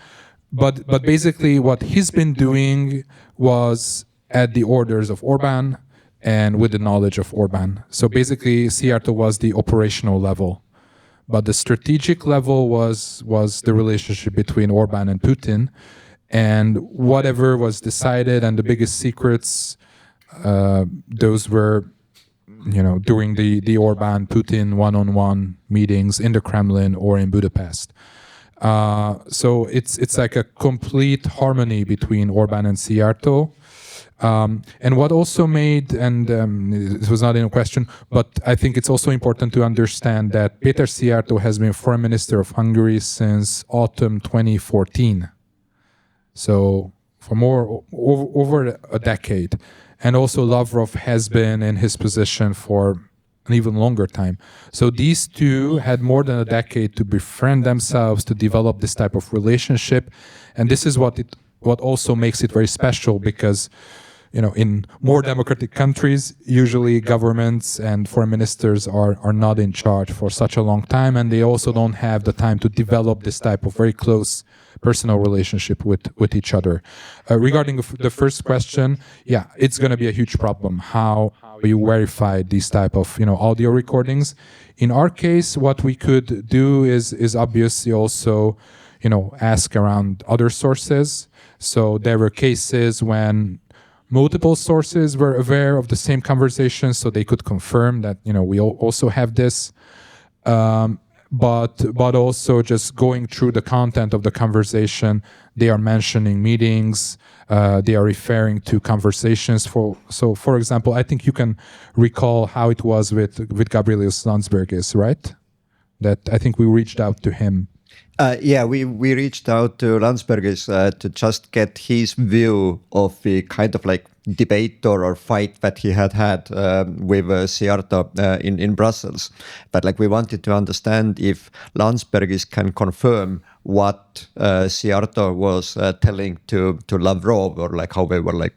But basically what he's been doing was at the orders of Orbán and with the knowledge of Orbán. So basically Szijjártó was the operational level, but the strategic level was the relationship between Orbán and Putin, and whatever was decided and the biggest secrets, those were during the Orbán-Putin one-on-one meetings in the Kremlin or in Budapest. So it's like a complete harmony between Orbán and Szijjártó. And what also made, and this was not in a question, but I think it's also important to understand that Péter Szijjártó has been Foreign Minister of Hungary since autumn 2014. So for over a decade. And also Lavrov has been in his position for an even longer time. So these two had more than a decade to befriend themselves, to develop this type of relationship. And this is what also makes it very special, because in more democratic countries, usually governments and foreign ministers are not in charge for such a long time, and they also don't have the time to develop this type of very close personal relationship with each other. Regarding the first question, yeah, it's going to be a huge problem how you verify these type of audio recordings. In our case, what we could do is obviously also ask around other sources. So there were cases when multiple sources were aware of the same conversation, so they could confirm that we also have this. But also just going through the content of the conversation, they are mentioning meetings, they are referring to conversations. For example, I think you can recall how it was with Gabrielius Landsbergis, right? That I think we reached out to him. We reached out to Landsbergis to just get his view of the kind of like debate or fight that he had with Szijjártó in Brussels. But like we wanted to understand if Landsbergis can confirm what Szijjártó was telling to Lavrov, or like how they were like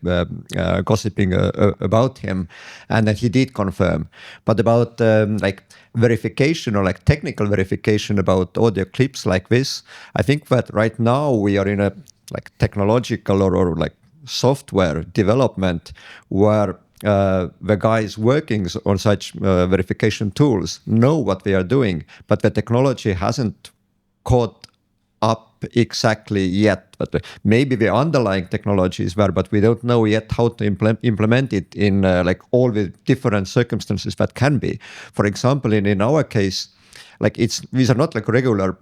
gossiping about him, and that he did confirm. But about like verification or like technical verification about audio clips like this, I think that right now we are in a like technological or like software development where the guys working on such verification tools know what they are doing, but the technology hasn't caught up exactly yet. But maybe the underlying technology is there, but we don't know yet how to implement it in like all the different circumstances that can be. For example, in our case, like these are not like regular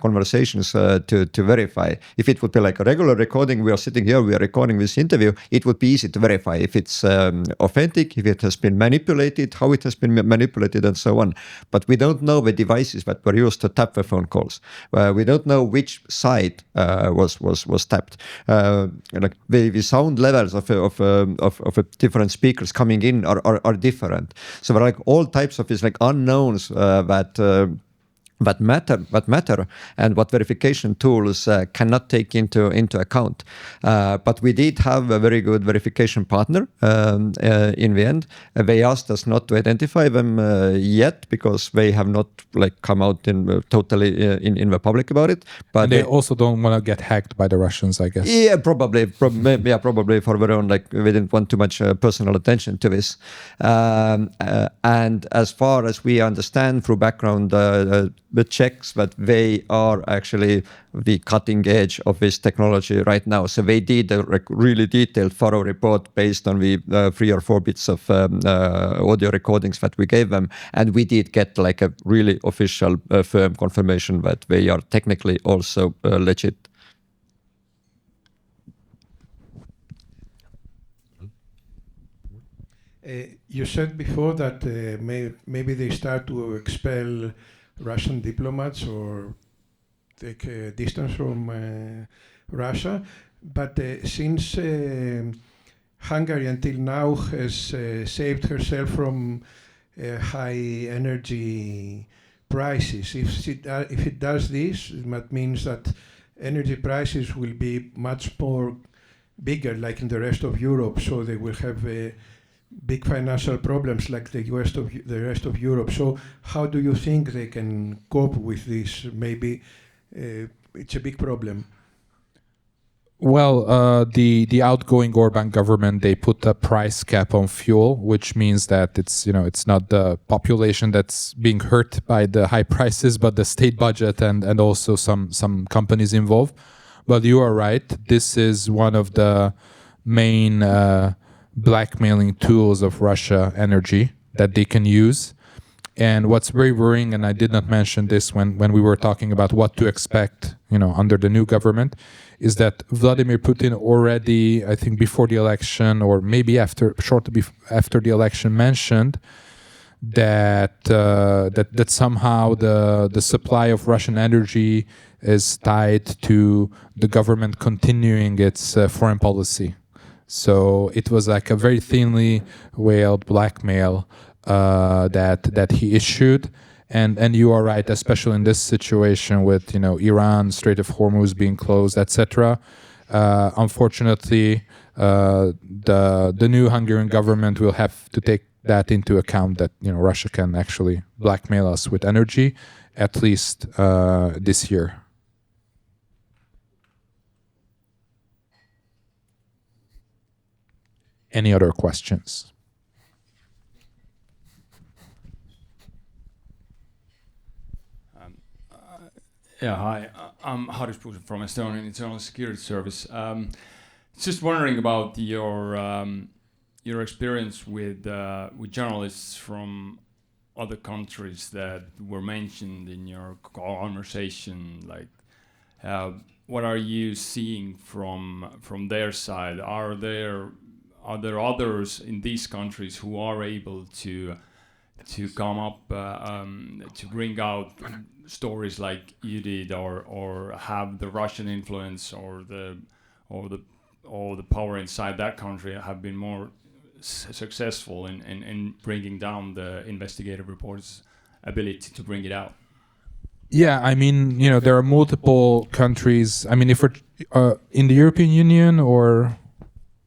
conversations to verify. If it would be like a regular recording, we are sitting here, we are recording this interview, it would be easy to verify if it's authentic, if it has been manipulated, how it has been manipulated, and so on. But we don't know the devices that were used to tap the phone calls. We don't know which side was tapped. Like the sound levels of different speakers coming in are different. So there are like all types of these like unknowns that matter and what verification tools cannot take into account. But we did have a very good verification partner in the end. They asked us not to identify them yet because they have not come out in totally in the public about it. But and they also don't want to get hacked by the Russians, I guess. Yeah, probably for their own, they didn't want too much personal attention to this. And as far as we understand through background the checks, that they are actually the cutting edge of this technology right now. So they did a really detailed, thorough report based on the 3 or 4 bits of audio recordings that we gave them, and we did get a really official, firm confirmation that they are technically also legit. You said before that maybe they start to expel Russian diplomats or take distance from Russia, but since Hungary until now has saved herself from high energy prices, if it does this, that means that energy prices will be much more bigger, like in the rest of Europe, so they will have big financial problems like the rest of Europe. So how do you think they can cope with this? Maybe it's a big problem. Well, the outgoing Orban government, they put a price cap on fuel, which means that it's not the population that's being hurt by the high prices, but the state budget and also some companies involved. But you are right. This is one of the main blackmailing tools of Russia energy that they can use. And what's very worrying, and I did not mention this when we were talking about what to expect, under the new government, is that Vladimir Putin already, I think before the election or maybe shortly after the election, mentioned that that somehow the supply of Russian energy is tied to the government continuing its foreign policy. So it was like a very thinly veiled blackmail that he issued, and you are right, especially in this situation with Iran, Strait of Hormuz being closed, etc. Unfortunately, the new Hungarian government will have to take that into account, that Russia can actually blackmail us with energy, at least this year. Any other questions? Yeah, hi. I'm Haris Puusa from Estonian Internal Security Service. Just wondering about your experience with journalists from other countries that were mentioned in your conversation. Like, what are you seeing from their side? Are there others in these countries who are able to come up to bring out stories like you did, or have the Russian influence or the power inside that country have been more successful in bringing down the investigative report's ability to bring it out? Yeah, I mean, there are multiple countries. I mean, if we're in the European Union or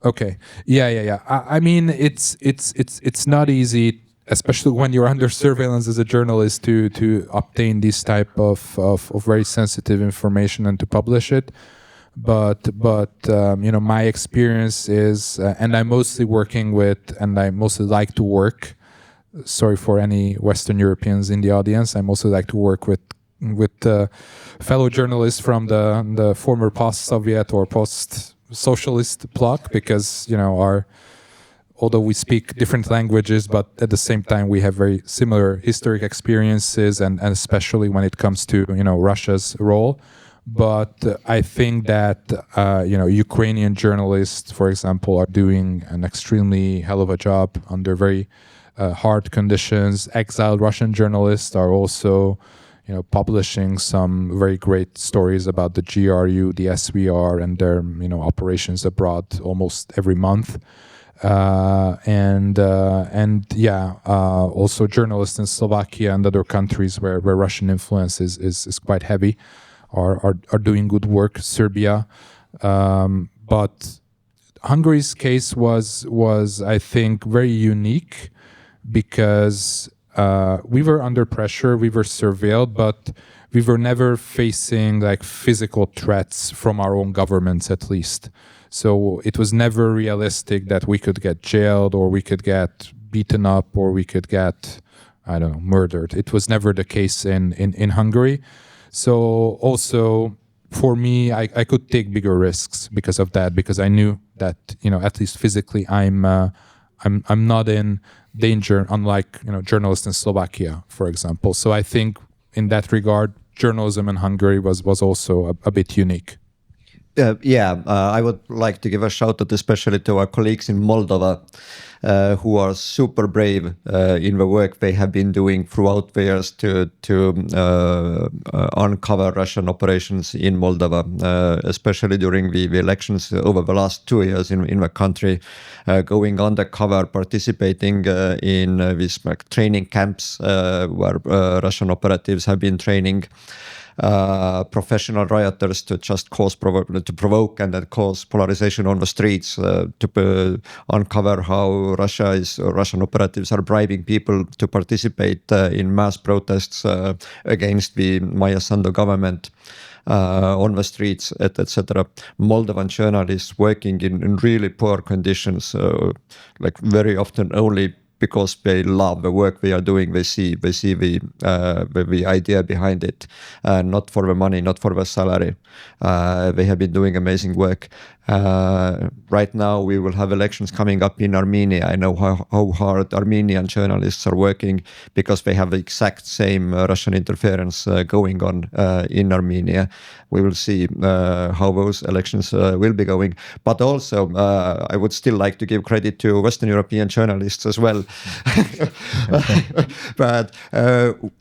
okay, yeah. I mean, it's not easy, especially when you're under surveillance as a journalist, to obtain this type of very sensitive information and to publish it. But my experience is, and I'm mostly working with, and I mostly like to work. Sorry for any Western Europeans in the audience. I mostly like to work with fellow journalists from the former post-Soviet or post-socialist bloc, because although we speak different languages, but at the same time we have very similar historic experiences, and especially when it comes to Russia's role. But I think that Ukrainian journalists, for example, are doing an extremely hell of a job under very hard conditions. Exiled Russian journalists are also publishing some very great stories about the GRU, the SVR, and their operations abroad almost every month. Also journalists in Slovakia and other countries where Russian influence is quite heavy are doing good work. Serbia, but Hungary's case was I think very unique because we were under pressure, we were surveilled, but we were never facing like physical threats from our own governments, at least. So it was never realistic that we could get jailed or we could get beaten up or we could get, I don't know, murdered. It was never the case in Hungary. So also for me, I could take bigger risks because of that, because I knew that, at least physically, I'm not in danger, unlike, journalists in Slovakia, for example. So I think in that regard, journalism in Hungary was also a bit unique. I would like to give a shout out especially to our colleagues in Moldova who are super brave in the work they have been doing throughout the years to uncover Russian operations in Moldova, especially during the elections over the last 2 years in the country, going undercover, participating in these training camps where Russian operatives have been training professional rioters to just to provoke and then cause polarization on the streets, to uncover how Russian operatives are bribing people to participate in mass protests against the Maia Sandu government on the streets, etc. Moldovan journalists working in really poor conditions, like very often only because they love the work they are doing. They see the idea behind it, not for the money, not for the salary. They have been doing amazing work. Right now we will have elections coming up in Armenia. I know how hard Armenian journalists are working because they have the exact same Russian interference going on in Armenia. We will see how those elections will be going. But also, I would still like to give credit to Western European journalists as well. But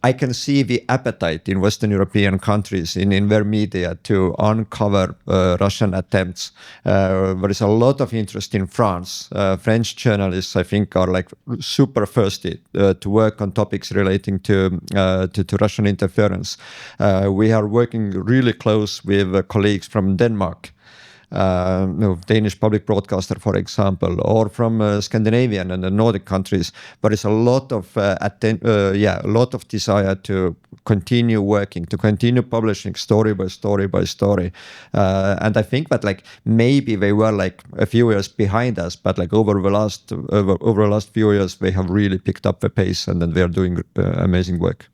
I can see the appetite in Western European countries in their media to uncover Russian attempts. There is a lot of interest in France. French journalists, I think, are like super thirsty to work on topics relating to Russian interference. We are working really close with colleagues from Denmark, Danish public broadcaster, for example, or from Scandinavian and the Nordic countries. There is a lot of a lot of desire to continue working, to continue publishing story by story by story. And I think that like maybe they were like a few years behind us, but like over the last few years they have really picked up the pace, and then they are doing amazing work.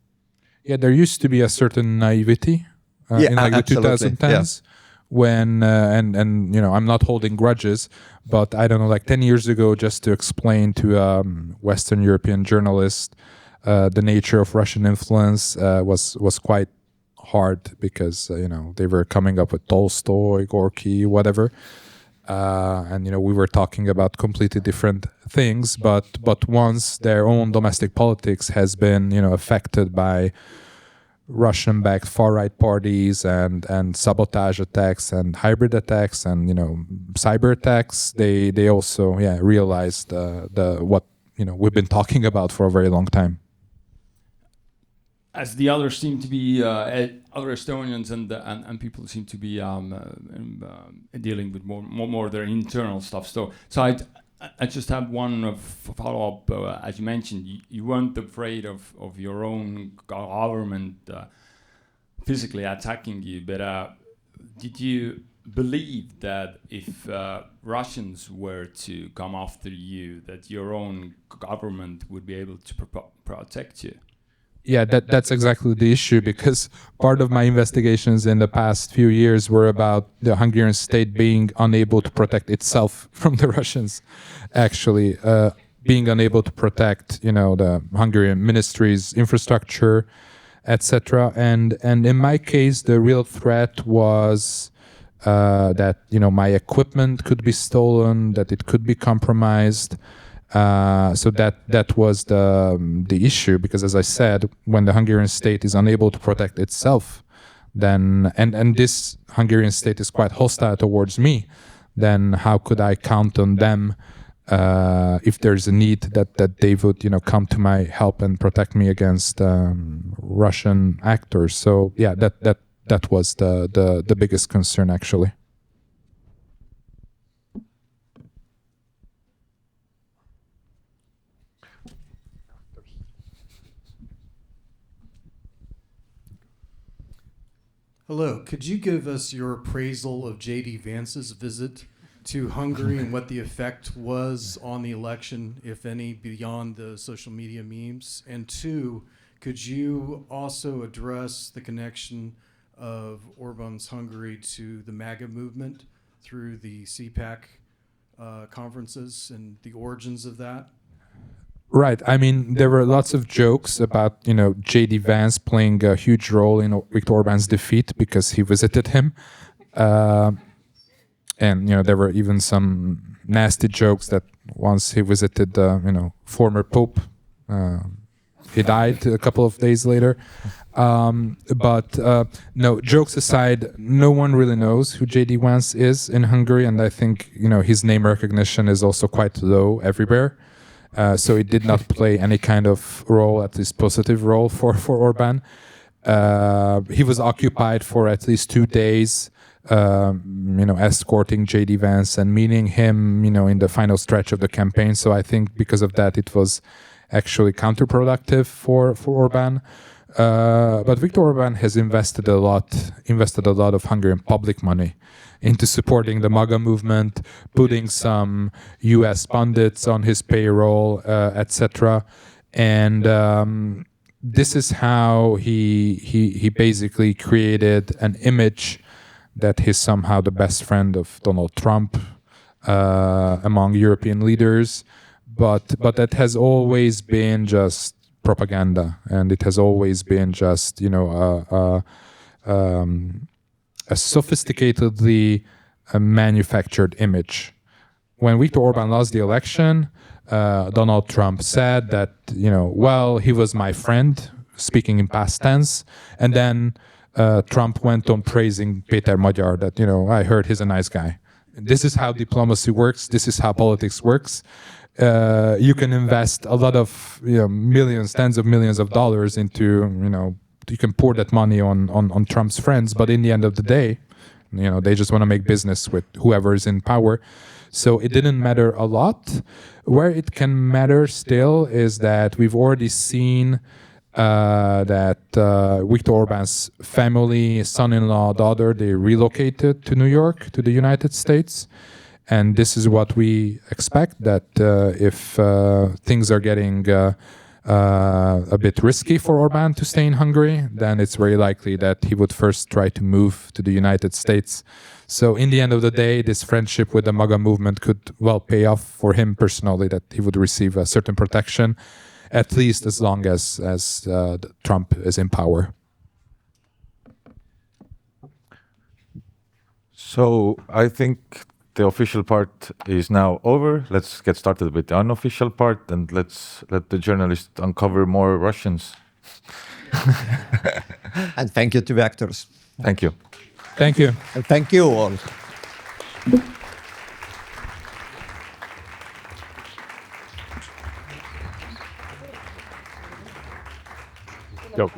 Yeah, there used to be a certain naivety in like the 2010s. When and I'm not holding grudges, but I don't know, like 10 years ago, just to explain to Western European journalists the nature of Russian influence was quite hard, because they were coming up with Tolstoy, Gorky, whatever, and we were talking about completely different things. But once their own domestic politics has been affected by Russian-backed far-right parties and sabotage attacks and hybrid attacks and cyber attacks, they also realized what we've been talking about for a very long time. As the others seem to be other Estonians and people seem to be dealing with more their internal stuff. So I just have one follow-up. As you mentioned, you weren't afraid of your own government physically attacking you, but did you believe that if Russians were to come after you, that your own government would be able to protect you? Yeah, that's exactly the issue, because part of my investigations in the past few years were about the Hungarian state being unable to protect itself from the Russians, actually being unable to protect, the Hungarian ministry's infrastructure, etc. And in my case, the real threat was that my equipment could be stolen, that it could be compromised. So that was the issue, because as I said, when the Hungarian state is unable to protect itself, then and this Hungarian state is quite hostile towards me, then how could I count on them if there's a need that they would come to my help and protect me against Russian actors. So yeah, that was the biggest concern actually. Hello, could you give us your appraisal of J.D. Vance's visit to Hungary and what the effect was on the election, if any, beyond the social media memes? And two, could you also address the connection of Orban's Hungary to the MAGA movement through the CPAC conferences and the origins of that? Right. I mean, there were lots of jokes about, J.D. Vance playing a huge role in Viktor Orban's defeat because he visited him. And, there were even some nasty jokes that once he visited the, former Pope, he died a couple of days later. But no, jokes aside, no one really knows who J.D. Vance is in Hungary. And I think, his name recognition is also quite low everywhere. So it did not play any kind of role, at least positive role for Orban. He was occupied for at least 2 days, escorting J.D. Vance and meeting him, in the final stretch of the campaign. So I think because of that, it was actually counterproductive for Orban. But Viktor Orban has invested a lot of Hungarian public money into supporting the MAGA movement, putting some U.S. pundits on his payroll, etc. And this is how he basically created an image that he's somehow the best friend of Donald Trump among European leaders. But that has always been just propaganda, and it has always been just a sophisticatedly manufactured image. When Viktor Orban lost the election, Donald Trump said that, he was my friend, speaking in past tense, and then Trump went on praising Péter Magyar, that, I heard he's a nice guy. This is how diplomacy works. This is how politics works. You can invest a lot of millions, tens of millions of dollars into, you can pour that money on Trump's friends, but in the end of the day, they just want to make business with whoever is in power. So it didn't matter a lot. Where it can matter still is that we've already seen that Viktor Orban's family, son-in-law, daughter, they relocated to New York, to the United States. And this is what we expect, that if things are getting a bit risky for Orban to stay in Hungary, then it's very likely that he would first try to move to the United States. So in the end of the day, this friendship with the MAGA movement could well pay off for him personally, that he would receive a certain protection, at least as long as Trump is in power. So I think the official part is now over. Let's get started with the unofficial part, and let's let the journalist uncover more Russians. And thank you to the actors. Thank you. Thank you. And thank you all. Go.